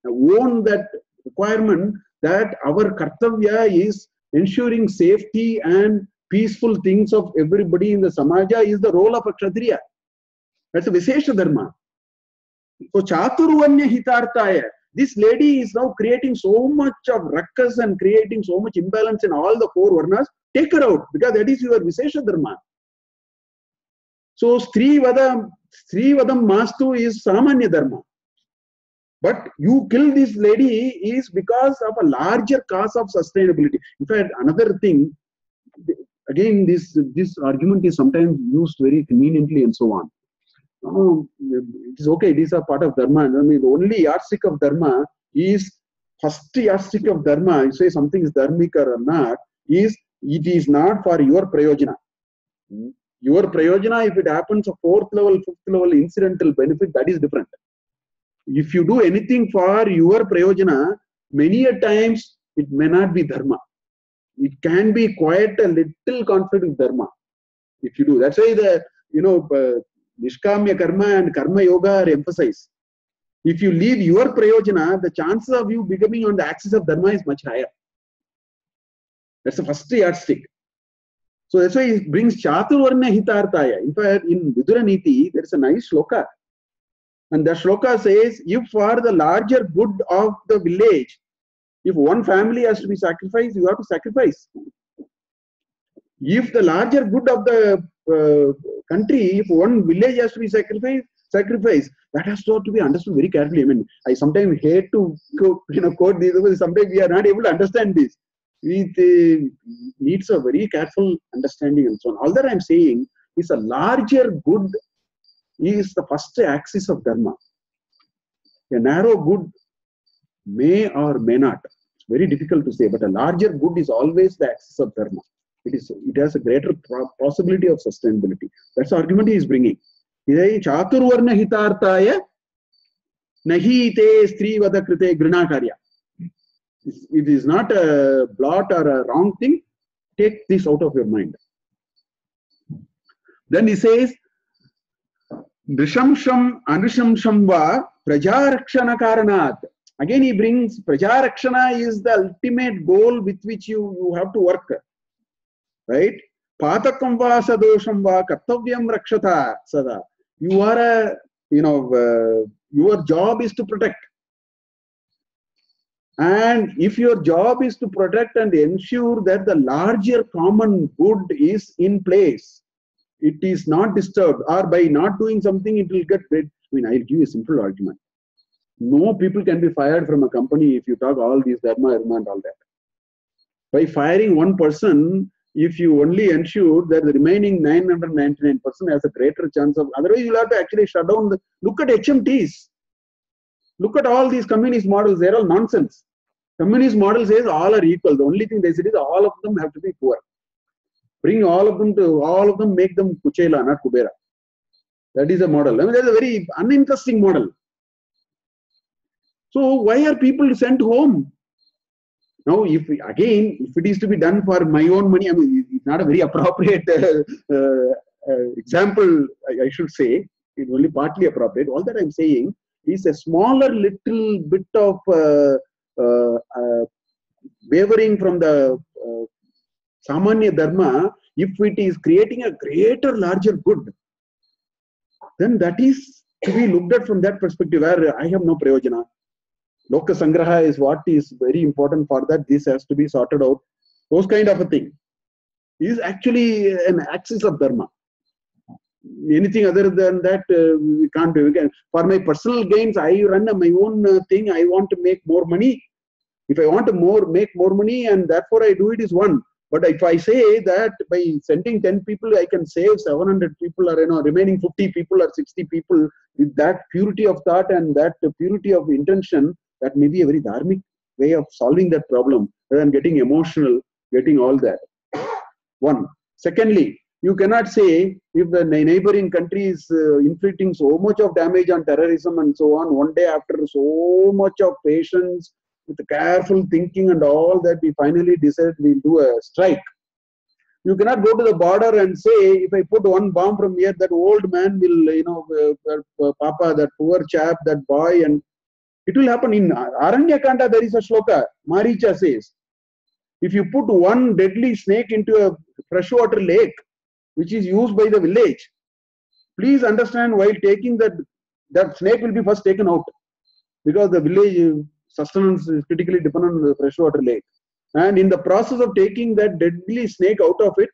own that requirement that our kartavya is ensuring safety and peaceful things of everybody in the samaja is the role of a Kshatriya. That's a Vishesha Dharma. So Chaturvanya Hitartaya, this lady is now creating so much of ruckus and creating so much imbalance in all the four varnas. Take her out, because that is your Vishesha Dharma. So Stri Vadham Mastu is Samanya Dharma. But you kill this lady is because of a larger cause of sustainability. In fact, another thing, again, this argument is sometimes used very conveniently and so on. Oh, it is okay, it is a part of Dharma. I mean, the only yardstick of Dharma is, first yardstick of Dharma, you say something is dharmika or not, is it is not for your prayojana. Your prayojana, if it happens a fourth level, fifth level incidental benefit, that is different. If you do anything for your prayojana, many a times it may not be dharma. It can be quite a little conflict with dharma if you do. That's why the nishkamya karma and karma yoga are emphasized. If you leave your prayojana, the chances of you becoming on the axis of dharma is much higher. That's the first yardstick. So that's why it brings chaturvarna hitarthaya. In fact, in Vidura Niti, there is a nice shloka. And the shloka says, if for the larger good of the village, if one family has to be sacrificed, you have to sacrifice. If the larger good of the country, if one village has to be sacrificed, that has to be understood very carefully. I mean, I sometimes hate to quote these, because sometimes we are not able to understand this. It needs a very careful understanding and so on. All that I am saying is a larger good is the first axis of Dharma. A narrow good may or may not. It's very difficult to say, but a larger good is always the axis of Dharma. It has a greater possibility of sustainability. That's the argument he is bringing. Chaturvarna hitarthaya nahi te stri vada krite grina karya. It is not a blot or a wrong thing. Take this out of your mind. Then he says, Drishamsham anushamsham va prajarakshana karanat. Again he brings prajarakshana is the ultimate goal with which you have to work. Right? Patakam va sadosham va kartavyam rakshata sada. You are your job is to protect. And if your job is to protect and ensure that the larger common good is in place, it is not disturbed, or by not doing something, it will get rid. I mean, I'll give you a simple argument. No people can be fired from a company if you talk all these dharma and all that. By firing one person, if you only ensure that the remaining 999% has a greater chance of, otherwise you'll have to actually shut down look at HMTs. Look at all these communist models, they're all nonsense. Communist model says all are equal. The only thing they say is all of them have to be poor. Bring all of them, make them Kuchela, not Kubera. That is a model. I mean, that's a very uninteresting model. So why are people sent home? Now, if it is to be done for my own money, I mean, it's not a very appropriate example, I should say. It's only partly appropriate. All that I'm saying is a smaller little bit of wavering from the Samanya Dharma, if it is creating a greater, larger good, then that is to be looked at from that perspective, where I have no prayojana. Loka Sangraha is what is very important for that. This has to be sorted out. Those kind of a thing is actually an axis of Dharma. Anything other than that, we can't do. For my personal gains, I run my own thing. I want to make more money. If I want to make more money, and therefore I do it, is one. But if I say that by sending 10 people, I can save 700 people, or remaining 50 people or 60 people, with that purity of thought and that purity of intention, that may be a very dharmic way of solving that problem, rather than getting emotional, getting all that. One. Secondly, you cannot say if the neighboring country is inflicting so much of damage on terrorism and so on, one day after so much of patience, with careful thinking and all that, we finally decide we'll do a strike. You cannot go to the border and say, if I put one bomb from here, that old man will, Papa, that poor chap, that boy, and it will happen. In Aranyakanda, there is a shloka, Maricha says, if you put one deadly snake into a freshwater lake, which is used by the village, please understand, while taking that snake will be first taken out, because the village sustenance is critically dependent on the freshwater lake. And in the process of taking that deadly snake out of it,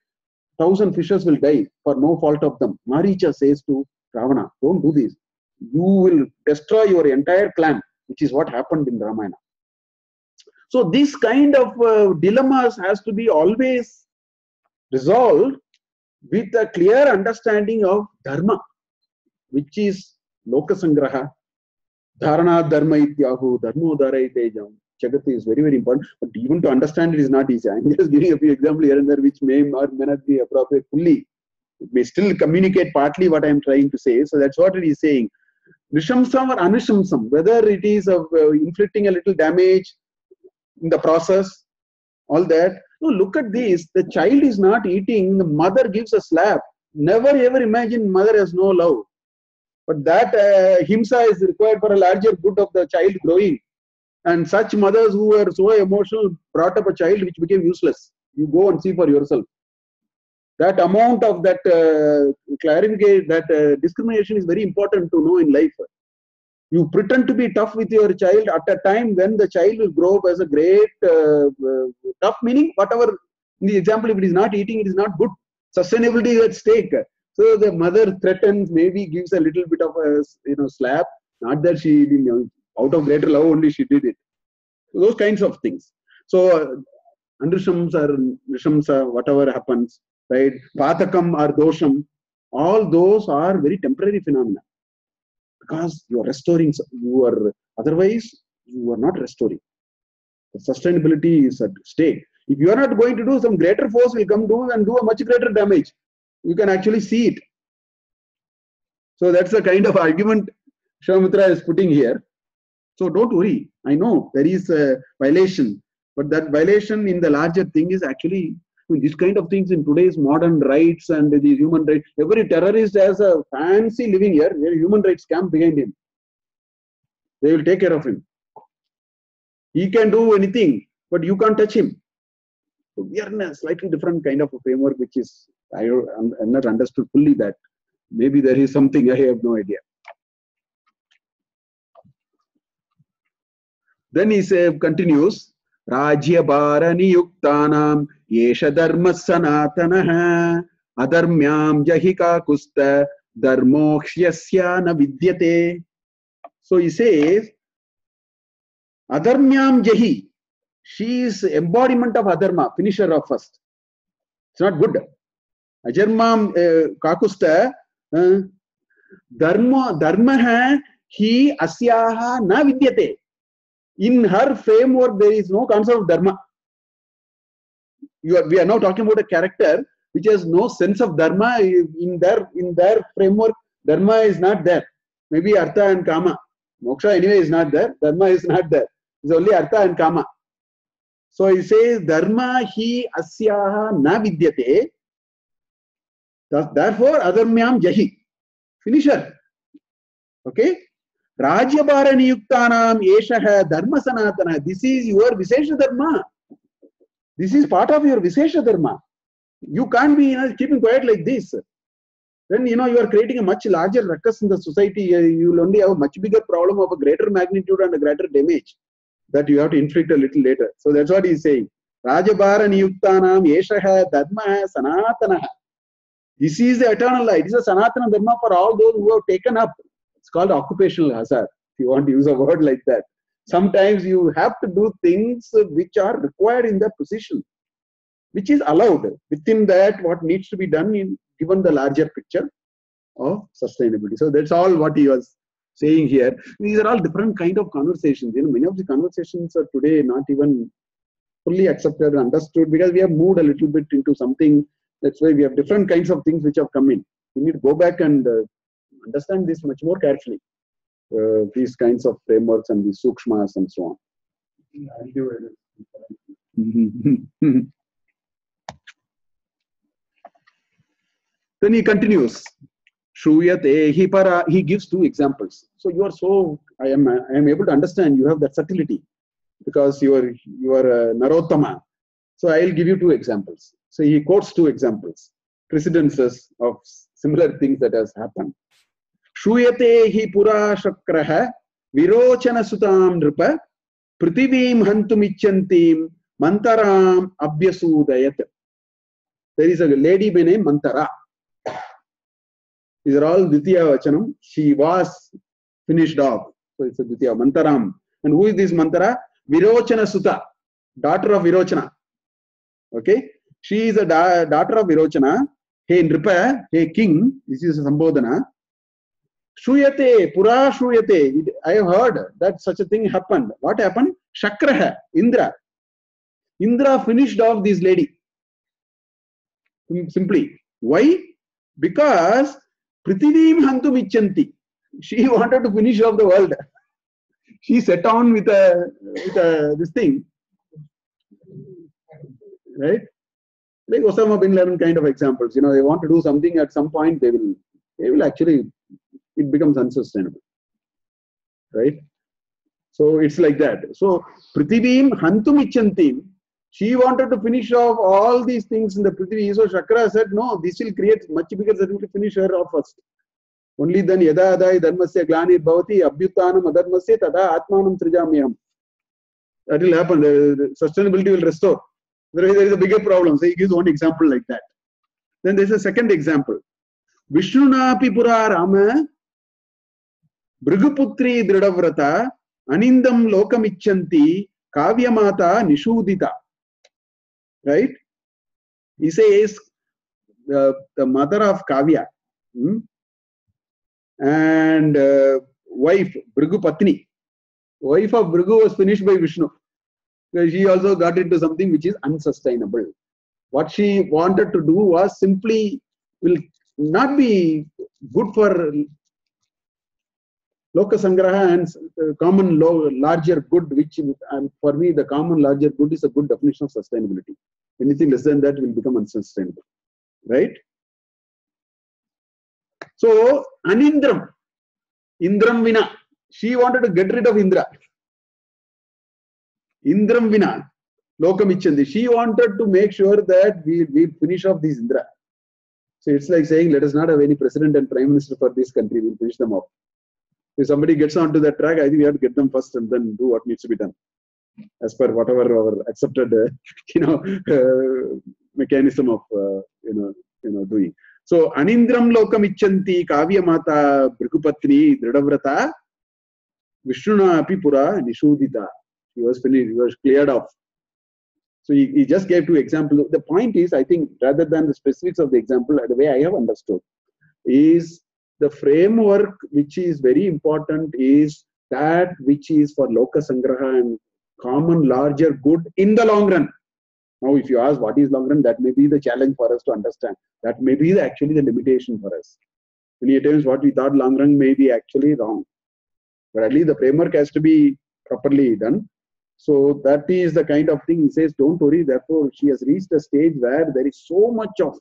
1,000 fishes will die for no fault of them. Maricha says to Ravana, don't do this. You will destroy your entire clan, which is what happened in Ramayana. So this kind of dilemmas has to be always resolved with a clear understanding of Dharma, which is Loka Sangraha, Dharana Dharma Ityahu, Dharmo Dharaitejam. Jagati is very, very important, but even to understand it is not easy. I'm just giving a few examples here and there which may or may not be appropriate fully. It may still communicate partly what I'm trying to say. So that's what it is saying. Nishamsam or Anishamsam, whether it is of inflicting a little damage, in the process, all that. No, look at this. The child is not eating. The mother gives a slap. Never ever imagine mother has no love. But that himsa is required for a larger good of the child growing. And such mothers who were so emotional brought up a child which became useless. You go and see for yourself. That amount of that clarification, that discrimination is very important to know in life. You pretend to be tough with your child at a time when the child will grow up as a great tough, meaning whatever. In the example, if it is not eating, it is not good. Sustainability is at stake. So the mother threatens, maybe gives a little bit of a slap. Not that she, out of greater love only she did it. So those kinds of things. So andrishams or nishamsa, whatever happens, right? Patakam or dosham, all those are very temporary phenomena. Because you are restoring, otherwise you are not restoring. The sustainability is at stake. If you are not going to do, some greater force will come do and do a much greater damage. You can actually see it. So that's the kind of argument Vishwamitra is putting here. So don't worry. I know there is a violation, but that violation in the larger thing is actually, this kind of things in today's modern rights and the human rights. Every terrorist has a fancy living here, where human rights camp behind him. They will take care of him. He can do anything, but you can't touch him. So we are in a slightly different kind of a framework, which is, I have not understood fully that. Maybe there is something, I have no idea. Then he continues, Rajya Bharani Yuktanam Yesha Dharma Sanatanaha Adharmyam Jahika Kusta Dharmokhyasya na Vidyate. So he says, Adharmyam Jahi, she is embodiment of Adharma, finisher of first. It's not good. Ajarmam Kakusta Dharma hai hi asyaha na vidyate. In her framework, there is no concept of dharma. We are now talking about a character which has no sense of dharma. In their framework, dharma is not there. Maybe artha and kama. Moksha anyway is not there. Dharma is not there. It's only artha and kama. So he says, dharma hi asyaha na vidyate. Therefore, adharmyam jahi. Finisher. Okay? Rajyabhara niyuktanam eshaha dharma sanatana. This is your Vishesha Dharma. This is part of your Vishesha Dharma. You can't be keeping quiet like this. Then you are creating a much larger ruckus in the society. You will only have a much bigger problem of a greater magnitude and a greater damage that you have to inflict a little later. So that's what he is saying. Rajyabhara niyuktanam eshaha dharma sanatana. This is the eternal light. This is a sanatana dharma for all those who have taken up. It's called occupational hazard, if you want to use a word like that. Sometimes you have to do things which are required in that position, which is allowed within that what needs to be done given the larger picture of sustainability. So that's all what he was saying here. These are all different kind of conversations. Many of the conversations are today not even fully accepted and understood because we have moved a little bit into something. That's why we have different kinds of things which have come in. We need to go back and understand this much more carefully. These kinds of frameworks and these sukshmas and so on. Then he continues. Shruyate hi para. He gives two examples. So you are so. I am able to understand. You have that subtlety because you are Narottama. So I will give you two examples. So he quotes two examples, precedences of similar things that has happened. Shuyate hi pura shakraha virochana sutam nripa prithivim hantumichantim mantaram abhyasudayat. There is a lady by name Mantara. These are all Dvitiya Vachanam. She was finished off. So it's a Dvitiya Mantaram. And who is this Mantara? Virochana Sutta, daughter of Virochana. Okay? She is a daughter of Virochana. Hey Nripa, hey king, this is a Sambodhana. Shuyate, Pura Shuyate. I have heard that such a thing happened. What happened? Shakraha, Indra. Indra finished off this lady. Simply. Why? Because Prithivim Hantum Ichanti. She wanted to finish off the world. She set on with this thing. right? Like Osama bin Laden kind of examples. You know, they want to do something at some point, they will actually, it becomes unsustainable, right? So it's like that. So Prithivim Hantum Ichantim, she wanted to finish off all these things in the Prithvi. So Shakra said, no, this will create much bigger certain to finish her off first. Only then Yada Adai Dharmasya Glani Bhavati Abhyutanam Adharmasya Tada Atmanam Trijamyam. That will happen. The sustainability will restore. There is a bigger problem. So he gives one example like that. Then there's a second example. Vishnunapi Pura Rama Briguputri Dridavrata Anindam Lokamichanti Kavyamata Nishudita. Right? He says the mother of Kavya and wife Brigupatni. Wife of Brigu was finished by Vishnu. She also got into something which is unsustainable. What she wanted to do was simply will not be good for Loka Sangraha and common larger good, which for me the common larger good is a good definition of sustainability. Anything less than that will become unsustainable. Right? So Anindram, Indram Vina, she wanted to get rid of Indra. Indram Vina, Lokamichandi. She wanted to make sure that we finish off these Indra. So it's like saying, let us not have any president and prime minister for this country. We'll finish them off. If somebody gets onto that track, I think we have to get them first and then do what needs to be done, as per whatever our accepted, mechanism of doing. So Anindram Lokamichanti Kavya Mata Brigupatni Dridavrata Vishnuna Apipura Nishudita. He was finished, he was cleared off. So he just gave two examples. The point is, I think, rather than the specifics of the example, the way I have understood is the framework which is very important is that which is for Loka Sangraha and common larger good in the long run. Now, if you ask what is long run, that may be the challenge for us to understand. That may be actually the limitation for us. Many times what we thought long run may be actually wrong. But at least the framework has to be properly done. So that is the kind of thing he says, don't worry. Therefore, she has reached a stage where there is so much of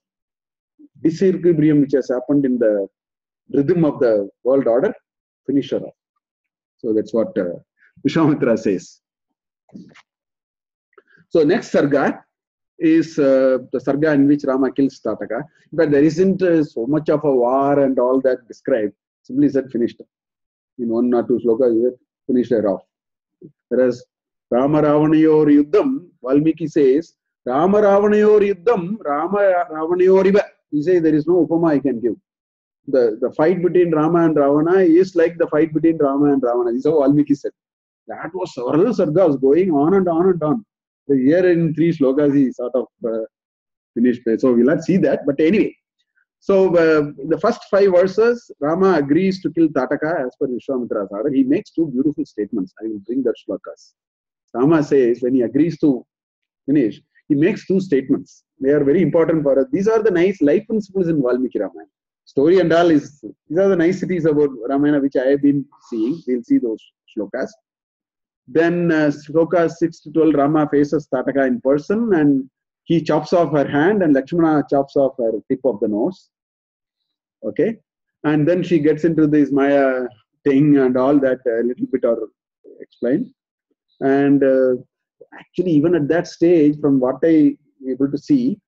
disequilibrium which has happened in the rhythm of the world order. Finish her off. So that's what Vishwamitra says. So next Sarga is the Sarga in which Rama kills Tataka. But there isn't so much of a war and all that described. Simply said finished. In one or two slokas, finished her off. Whereas Rama Ravanayor Yuddham, Valmiki says, Rama Ravanayor Yuddham, Rama Ravanayor Iva. He says there is no upama I can give. The fight between Rama and Ravana is like the fight between Rama and Ravana. This is how Valmiki said. That was several sargas going on and on and on. So here in 3 slokas he sort of finished. So we'll not see that. But anyway. So the first 5 verses, Rama agrees to kill Tataka as per Vishwamitra's order. He makes 2 beautiful statements. I will bring that shlokas. Rama says when he agrees to finish, he makes 2 statements. They are very important for us. These are the nice life principles in Valmiki Ramayana. Story and all is, these are the niceties about Ramayana which I have been seeing. We'll see those shlokas. Then shlokas 6 to 12, Rama faces Tataka in person and he chops off her hand and Lakshmana chops off her tip of the nose. Okay. And then she gets into this Maya thing and all that a little bit are explained. And actually, even at that stage, from what I able to see,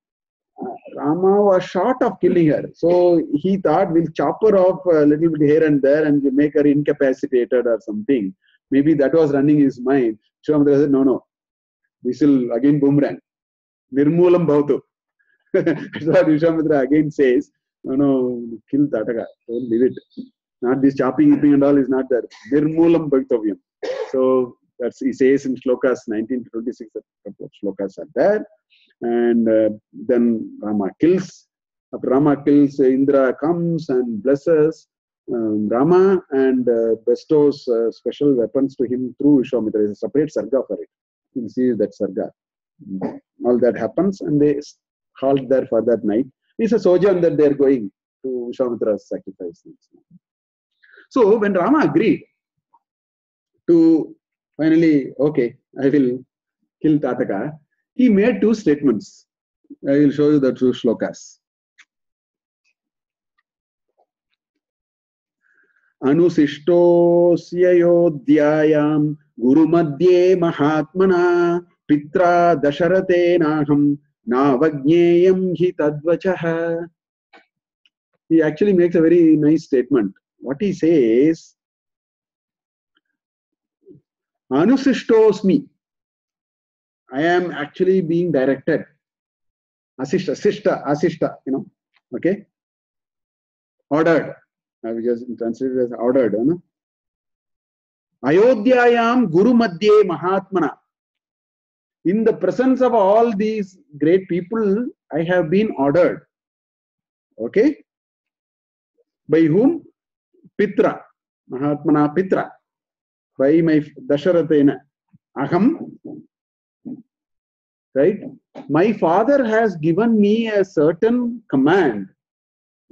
Rama was short of killing her. So he thought we'll chop her off a little bit here and there and make her incapacitated or something. Maybe that was running his mind. Vishwamitra said, no. This will again boomerang. Nirmulam bhavatu. That's what Vishwamitra again says. No, kill Tataka. Don't leave it. Not this chopping, eating and all is not there. Nirmulam bhavitavyam. So that's he says in shlokas 19 to 26. A couple of shlokas are there. And then Rama kills. After Rama kills, Indra comes and blesses Rama and bestows special weapons to him through Vishwamitra. There is a separate Sarga for it. You can see that Sarga. All that happens and they halt there for that night. It's a sojourn that they are going to Vishwamitra's sacrifice. So when Rama agreed to finally, okay, I will kill Tataka, he made two statements. I will show you the two shlokas. Anusishtosya yodhyayam guru madhye mahatmana pitra dasharate naham navajneyam hi tadvachah. He actually makes a very nice statement. What he says, Anusishtosmi, I am actually being directed. Asishta, okay? Ordered. I will just translate it as ordered. Ayodhyayam Guru Madhye Mahatmana. In the presence of all these great people, I have been ordered. Okay? By whom? Pitra. Mahatmana Pitra. By my Dasharatena. Aham. Right? My father has given me a certain command.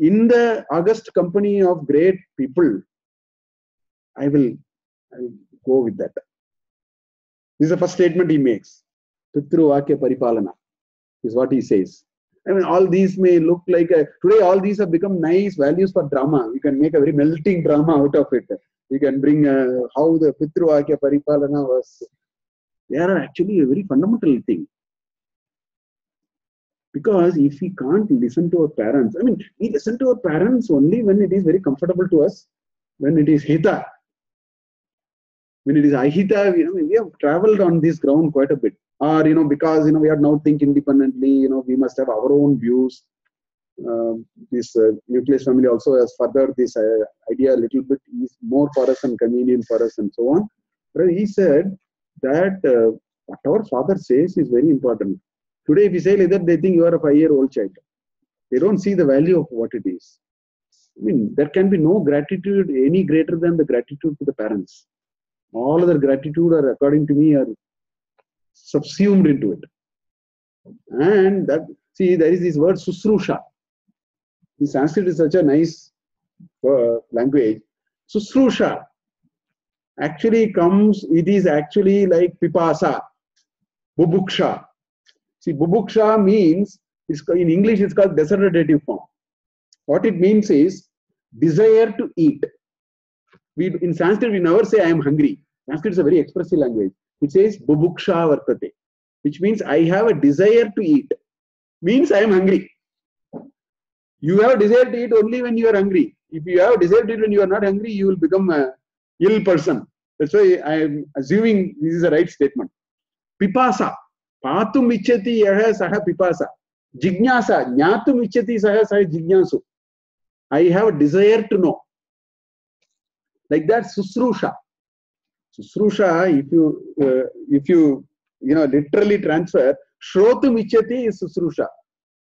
In the august company of great people, I will go with that. This is the first statement he makes. Pitru Vakya Paripalana is what he says. I mean, all these may look like today all these have become nice values for drama. You can make a very melting drama out of it. You can bring how the Pitru Vakya Paripalana was. They are actually a very fundamental thing. Because if we can't listen to our parents, I mean, we listen to our parents only when it is very comfortable to us, when it is hita. When it is ahita, we have traveled on this ground quite a bit. Or, because, we have now think independently, we must have our own views. This nucleus family also has furthered this idea a little bit, is more for us and convenient for us and so on. But he said that what our father says is very important. Today, if you say like that, they think you are a 5-year-old child. They don't see the value of what it is. I mean, there can be no gratitude any greater than the gratitude to the parents. All other gratitude are, according to me, are subsumed into it. And that, see, there is this word susrusha. The Sanskrit is such a nice language. Susrusha actually comes, it is actually like pipasa, bubuksha. See, bubuksha means, in English it's called desiderative form. What it means is desire to eat. In Sanskrit we never say I am hungry. Sanskrit is a very expressive language. It says bubuksha vartate, which means I have a desire to eat. Means I am hungry. You have a desire to eat only when you are hungry. If you have a desire to eat when you are not hungry, you will become an ill person. That's why I am assuming this is a right statement. Pipasa. Patum ichati yaha saha pipasa. Jignasa. Jnatum ichati saha jignasu. I have a desire to know. Like that, susrusha. Susrusha, if you literally transfer, shrotum ichati is susrusha.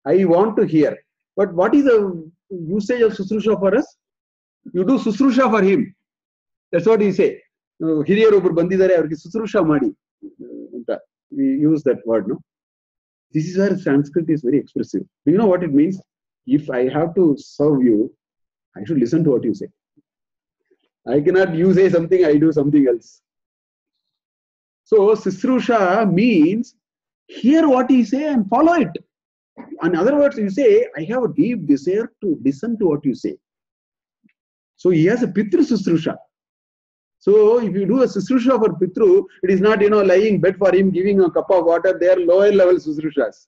I want to hear. But what is the usage of susrusha for us? You do susrusha for him. That's what he say. Hiriyaru obru bandidare avarge susrusha madi. We use that word, no? This is where Sanskrit is very expressive. Do you know what it means? If I have to serve you, I should listen to what you say. I cannot, you say something, I do something else. So, susrusha means hear what he say and follow it. In other words, you say, I have a deep desire to listen to what you say. So, he has a pitru susrusha. So, if you do a susrusha for Pitru, it is not, lying bed for him, giving a cup of water. They are lower level susrushas.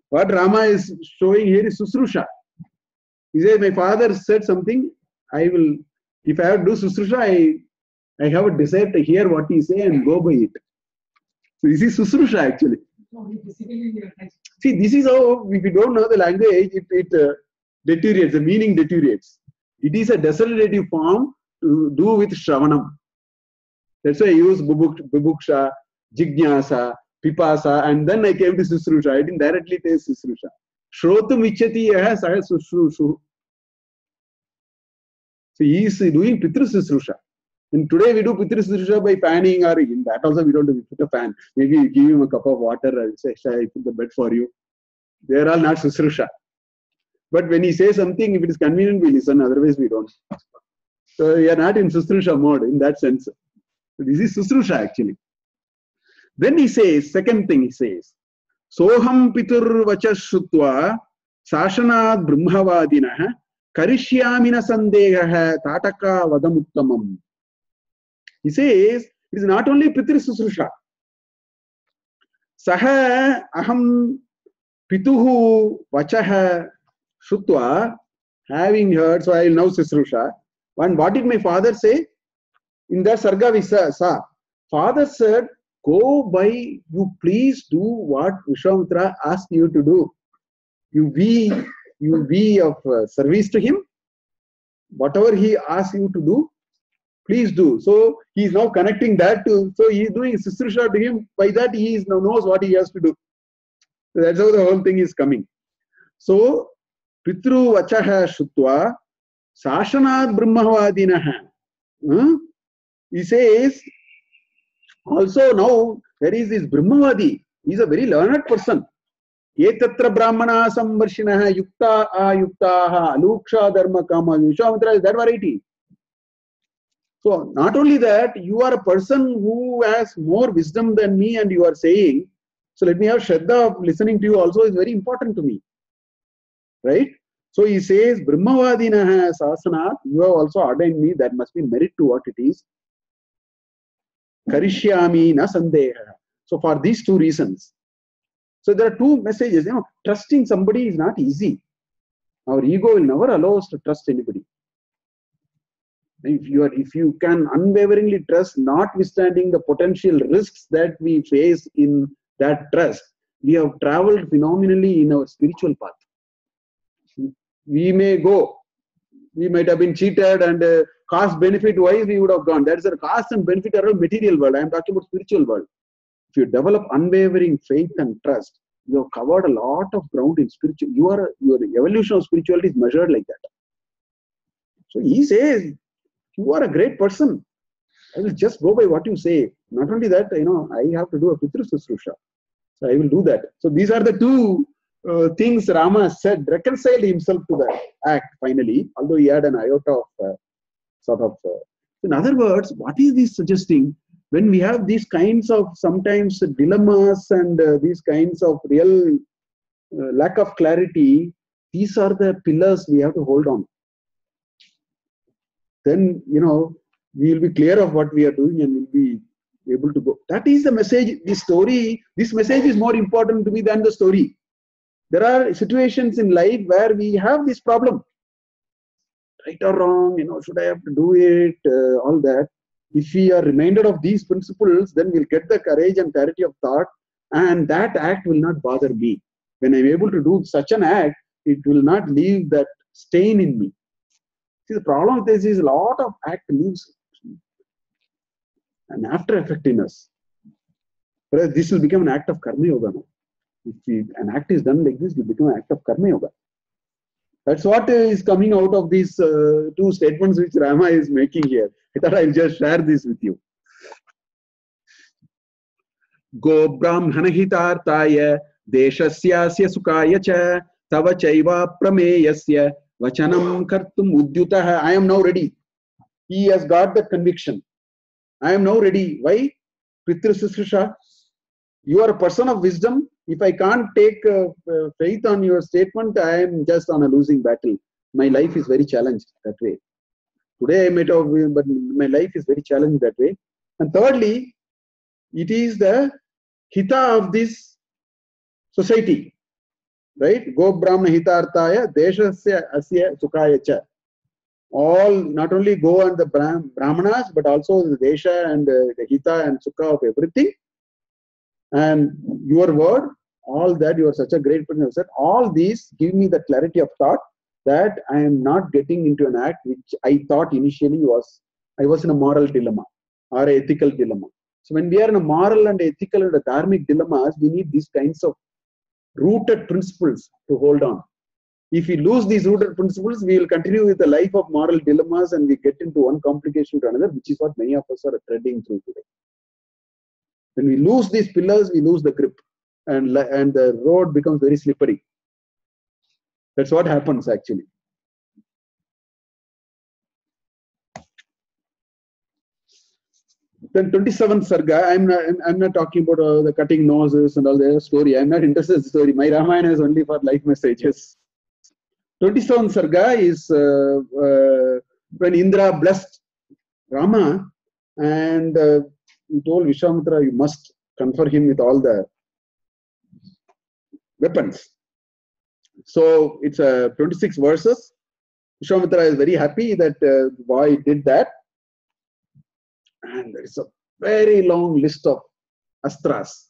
What Rama is showing here is susrusha. He says, my father said something, I will, if I have to do susrusha, I have a desire to hear what he say and go by it. So, this is susrusha actually. See, this is how, if you don't know the language, it deteriorates, the meaning deteriorates. It is a desiderative form to do with shravanam. That's why I use bubuksha, jignasa, pipasa, and then I came to susrusha. I didn't directly take susrusha. Shrotum ichati yaha saha susrushu. So he is doing pitru susrusha. And today we do pitru susrusha by fanning, or in that also we don't do, we put a fan. Maybe you give him a cup of water, I say, I put the bed for you. They are all not susrusha. But when he says something, if it is convenient, we listen, otherwise we don't. So we are not in susrusha mode in that sense. This is susrusha actually. Then he says, second thing he says, Soham pitur vacha shrutva sashanad brahmavadinah karishyamina sandeha tataka vadham uttamam. He says, it is not only Pitri Susrusha. Saha aham pituhu vachaha shutva, having heard, so I will now Susrusha. And what did my father say? In the Sarga we saw, father said, go by, you please do what Vishwamitra asked you to do. You be of service to him. Whatever he asks you to do, please do. So he is now connecting that to, so he is doing Susrusha to him. By that he is now knows what he has to do. So that's how the whole thing is coming. So Pitru Vachaha Shutva Sashanad Brahmavadinaha. He says, also now there is this Brahmavadi. He is a very learned person. Etatra Brahmana Samvarshinaha Yukta Ayuktaha Aluksha Dharma Kama Vishwamitra is that variety. So not only that, you are a person who has more wisdom than me and you are saying, so let me have shradha of listening to you also is very important to me. Right? So he says, Brahmavadinaha Sasanat, you have also ordained me, that must be merit to what it is. Karishyami na sandeha. So for these two reasons. So there are two messages. Trusting somebody is not easy. Our ego will never allow us to trust anybody. If you can unwaveringly trust, notwithstanding the potential risks that we face in that trust, we have traveled phenomenally in our spiritual path. We may go, we might have been cheated, and cost benefit wise we would have gone. That is a cost and benefit are a material world. I am talking about spiritual world. If you develop unwavering faith and trust, you have covered a lot of ground in spiritual. Your evolution of spirituality is measured like that. So he says, you are a great person. I will just go by what you say. Not only that, I have to do a Pitru Susrusha. So I will do that. So these are the two things Rama said, reconciled himself to the act finally, although he had an iota of in other words, what is this suggesting? When we have these kinds of sometimes dilemmas and these kinds of real lack of clarity, these are the pillars we have to hold on. Then, we will be clear of what we are doing and will be able to go. That is the message. This message is more important to me than the story. There are situations in life where we have this problem. Right or wrong, should I have to do it, all that. If we are reminded of these principles, then we'll get the courage and clarity of thought, and that act will not bother me. When I'm able to do such an act, it will not leave that stain in me. See, the problem with this is a lot of act leaves an after effect in us. Whereas this will become an act of karma yoga now. If an act is done like this, it will become an act of karma yoga. That's what is coming out of these two statements which Rama is making here. I thought I'll just share this with you. Go brahmana hitartaya deshasyasya sukaya cha tava chaiva prameyasya vachanam kartum udyutah. I am now ready. He has got the conviction. I am now ready. Why? Pitru Susrusha. You are a person of wisdom. If I can't take faith on your statement, I am just on a losing battle. My life is very challenged that way. Today I might have, but my life is very challenged that way. And thirdly, it is the hita of this society, right? Go brahmana hitartaya deshasya asya sukaya cha. All, not only go and the brahmanas, but also the desha and the hita and sukha of everything. And your word, all that, you are such a great person. Said, all these give me the clarity of thought that I am not getting into an act which I thought initially I was in a moral dilemma or an ethical dilemma. So when we are in a moral and ethical and a dharmic dilemmas, we need these kinds of rooted principles to hold on. If we lose these rooted principles, we will continue with a life of moral dilemmas and we get into one complication to another, which is what many of us are treading through today. When we lose these pillars, we lose the grip and the road becomes very slippery. That's what happens actually. Then 27th Sarga, I'm not talking about the cutting noses and all the story. I'm not interested in the story. My Ramayana is only for life messages. 27th Sarga is when Indra blessed Rama and he told Vishwamitra, you must confer him with all the weapons. So it's 26 verses. Vishwamitra is very happy that the boy did that. And there is a very long list of astras.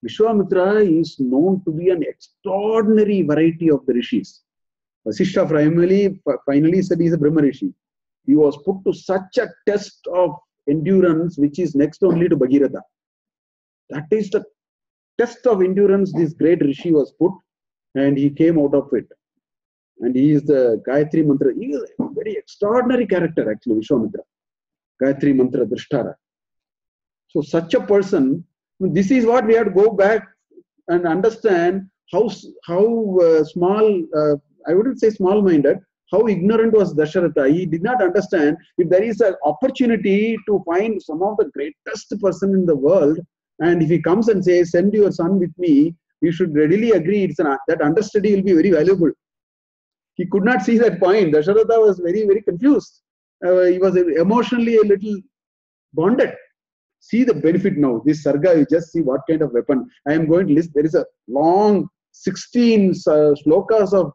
Vishwamitra is known to be an extraordinary variety of the rishis. Vasishtha finally said he is a Brahma Rishi. He was put to such a test of endurance which is next only to Bhagirath. That is the test of endurance this great Rishi was put, and he came out of it. And he is the Gayatri Mantra. He is a very extraordinary character actually, Vishwamitra. Gayatri Mantra Drishtara. So such a person, this is what we have to go back and understand how small, I wouldn't say small-minded, how ignorant was Dasharatha. He did not understand if there is an opportunity to find some of the greatest person in the world, and if he comes and says, send your son with me, we should readily agree that understudy will be very valuable. He could not see that point. Dasharatha was very, very confused. He was emotionally a little bonded. See the benefit now. This Sarga, you just see what kind of weapon. I am going to list. There is a long 16 slokas of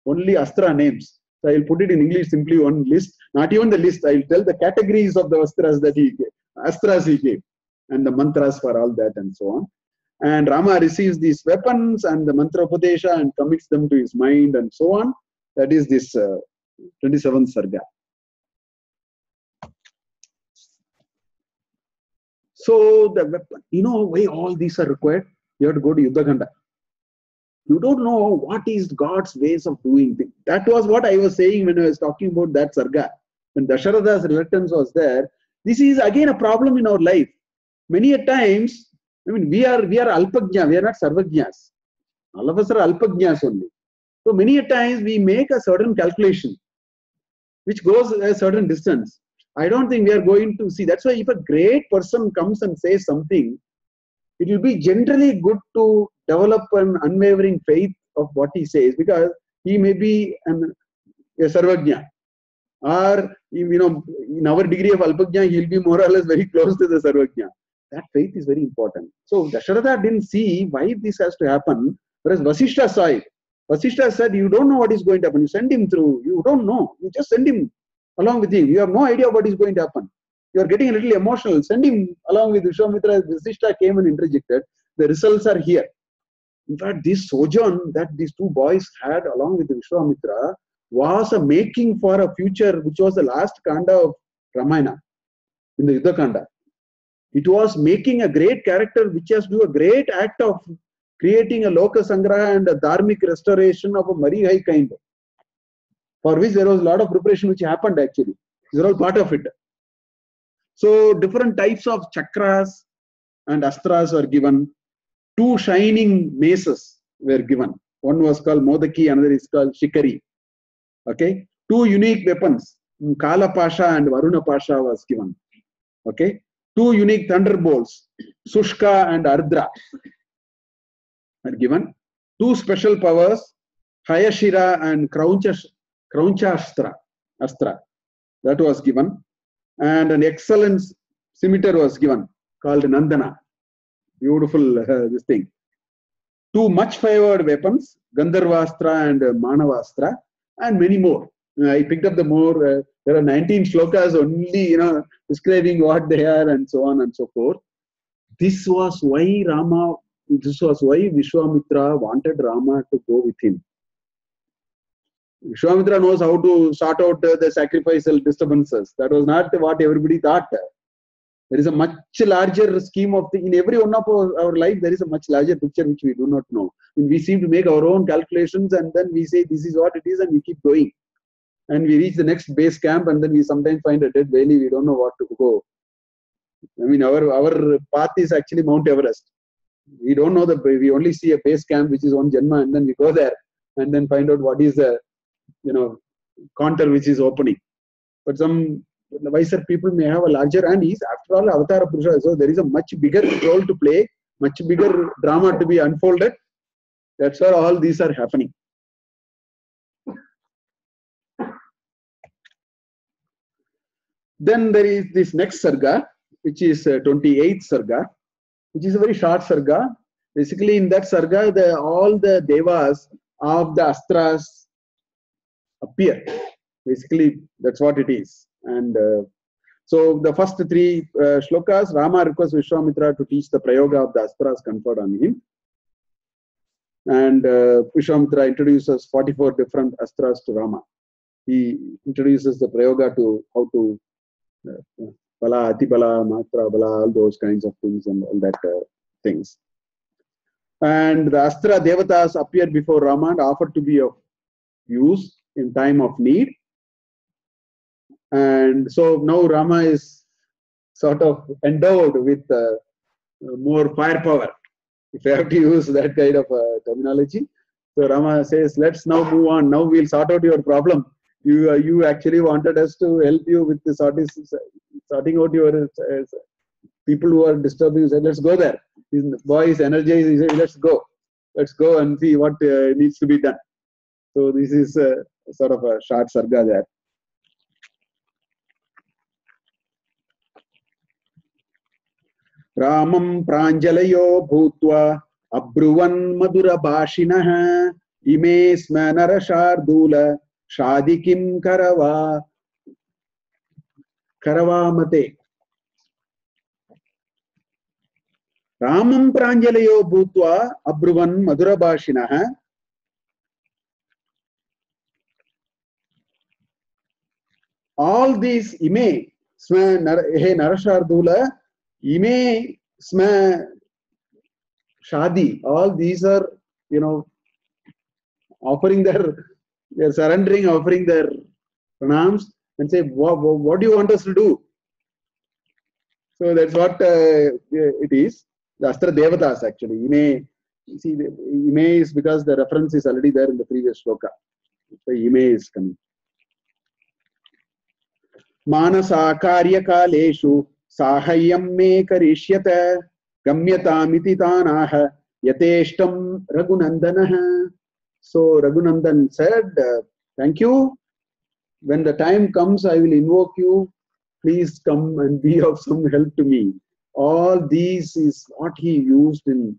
only Astra names. So I will put it in English simply one list. Not even the list. I will tell the categories of the Astras that he gave. Astras he gave. And the mantras for all that and so on. And Rama receives these weapons and the mantra upadesha and commits them to his mind and so on. That is this 27th Sarga. So the weapon, you know why all these are required? You have to go to Yuddha Khanda. You don't know what is God's ways of doing things. That was what I was saying when I was talking about that Sarga. When Dasharatha's reluctance was there, this is again a problem in our life. Many a times, I mean, we are Alpajna, we are not Sarvajnas. All of us are Alpajnas only. So many a times we make a certain calculation which goes a certain distance. I don't think we are going to see. That's why if a great person comes and says something, it will be generally good to develop an unwavering faith of what he says, because he may be a Sarvajna. Or, you know, in our degree of Alpajna, he will be more or less very close to the Sarvajna. That faith is very important. So Dasharatha didn't see why this has to happen, whereas Vasishtha saw it. Vasishtha said, you don't know what is going to happen. You send him through. You don't know. You just send him along with him. You have no idea what is going to happen. You are getting a little emotional. Send him along with Vishwamitra. Vasishtha came and interjected. The results are here. In fact, this sojourn that these two boys had along with Vishwamitra was a making for a future, which was the last kanda of Ramayana, in the Yuddha Kanda. It was making a great character which has to do a great act of creating a Loka Sangraha and a Dharmic restoration of a very high kind, for which there was a lot of preparation which happened actually. These are all part of it. So different types of chakras and astras were given. Two shining maces were given. One was called Modaki, another is called Shikari. Okay. Two unique weapons, Kala Pasha and Varuna Pasha was given. Okay. Two unique thunderbolts, Sushka and Ardra, are given. Two special powers, Hayashira and Krauncha Astra, that was given. And an excellent scimitar was given, called Nandana. Beautiful this thing. Two much favored weapons, Gandharvastra and Manavastra, and many more. I picked up the more. There are 19 shlokas only, you know, describing what they are and so on and so forth. This was why Vishwamitra wanted Rama to go with him. Vishwamitra knows how to sort out the sacrificial disturbances. That was not what everybody thought. There is a much larger scheme of in every one of our life, there is a much larger picture which we do not know. And we seem to make our own calculations and then we say this is what it is and we keep going. And we reach the next base camp and then we sometimes find a dead valley. We don't know what to go. I mean, our path is actually Mount Everest. We don't know we only see a base camp which is on Janma, and then we go there and then find out what is the, you know, contour which is opening. But some the wiser people may have a larger, and he's after all Avatara Purusha, so there is a much bigger role to play, much bigger drama to be unfolded. That's why all these are happening. Then there is this next Sarga, which is 28th Sarga, which is a very short Sarga. Basically, in that Sarga, all the devas of the Astras appear. Basically, that's what it is. And so the first three shlokas, Rama requests Vishwamitra to teach the prayoga of the Astras conferred on him. And Vishwamitra introduces 44 different Astras to Rama. He introduces the prayoga to how to Bala, Ati Bala, Matra Bala, all those kinds of things and all that things. And the Astra Devatas appear before Rama and offer to be of use in time of need. And so now Rama is sort of endowed with more firepower, if I have to use that kind of terminology. So Rama says, let's now move on. Now we'll sort out your problem. You actually wanted us to help you with the sorting out your people who are disturbing you. Said, let's go there. His boy is energized. He said, let's go and see what needs to be done. So this is sort of a short sarga there. Ramam pranjalayo bhutva abruvan madura bhashinah ime smanara shardula shadikim karavamate. Ramam pranjalayo bhutva abruvan madura bhashinah. All these ime sma he narashardula ime sma shadi. All these are, offering they're surrendering, offering their pranams and say, what do you want us to do? So that's what it is. The Astra Devatas actually. Ime, see, the Ime is because the reference is already there in the previous shloka. So Ime is coming. Manasa karya kaleshu sahayam me karishyata gamyatamiti tanaha yateshtam Raghunandanaha. So Raghunandan said, thank you. When the time comes, I will invoke you. Please come and be of some help to me. All these is what he used in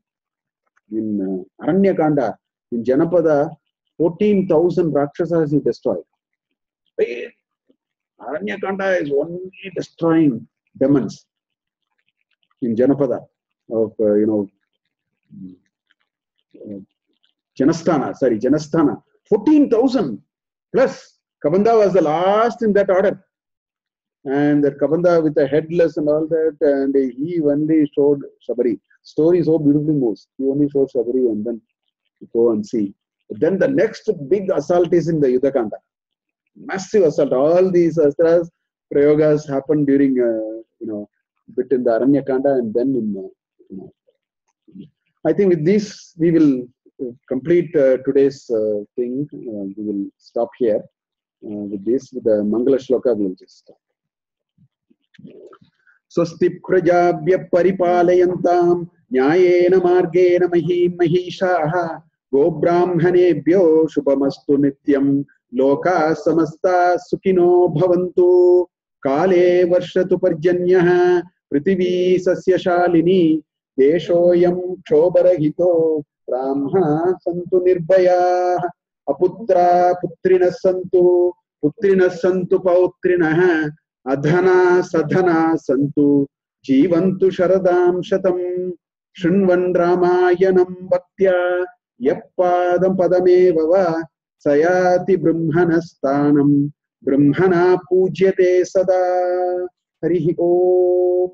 Aranyakanda. In Janapada, 14,000 Rakshasas he destroyed. Aranyakanda is only destroying demons in Janapada of, Janasthana. 14,000 plus. Kabanda was the last in that order. And that Kabanda with the headless and all that, and he only showed Sabari. Story so beautifully moves. He only showed Sabari and then go and see. But then the next big assault is in the Yudhakanda. Massive assault. All these astras, prayogas happen during, bit in the Aranyakanda and then in, I think with this we will complete today's thing. We will stop here. With this, with the Mangala Shloka, we will just stop. Swasti prajabhya paripalayantam nyayena margena mahim mahishaha go brahmanebhyo shubhamastu nityam loka samasta sukhino bhavantu kale varshatu parjanyah prithvi sasya shalini deshoyam kshobarahito brahma santu nirbhayah aputra putrinas santu pautrinah adhana sadhana santu jivantu sharadam shatam shunvan ramayanam bhaktya yappadam padameva sayati brahmanastanam brahmana pujyate sada. Harihi Om.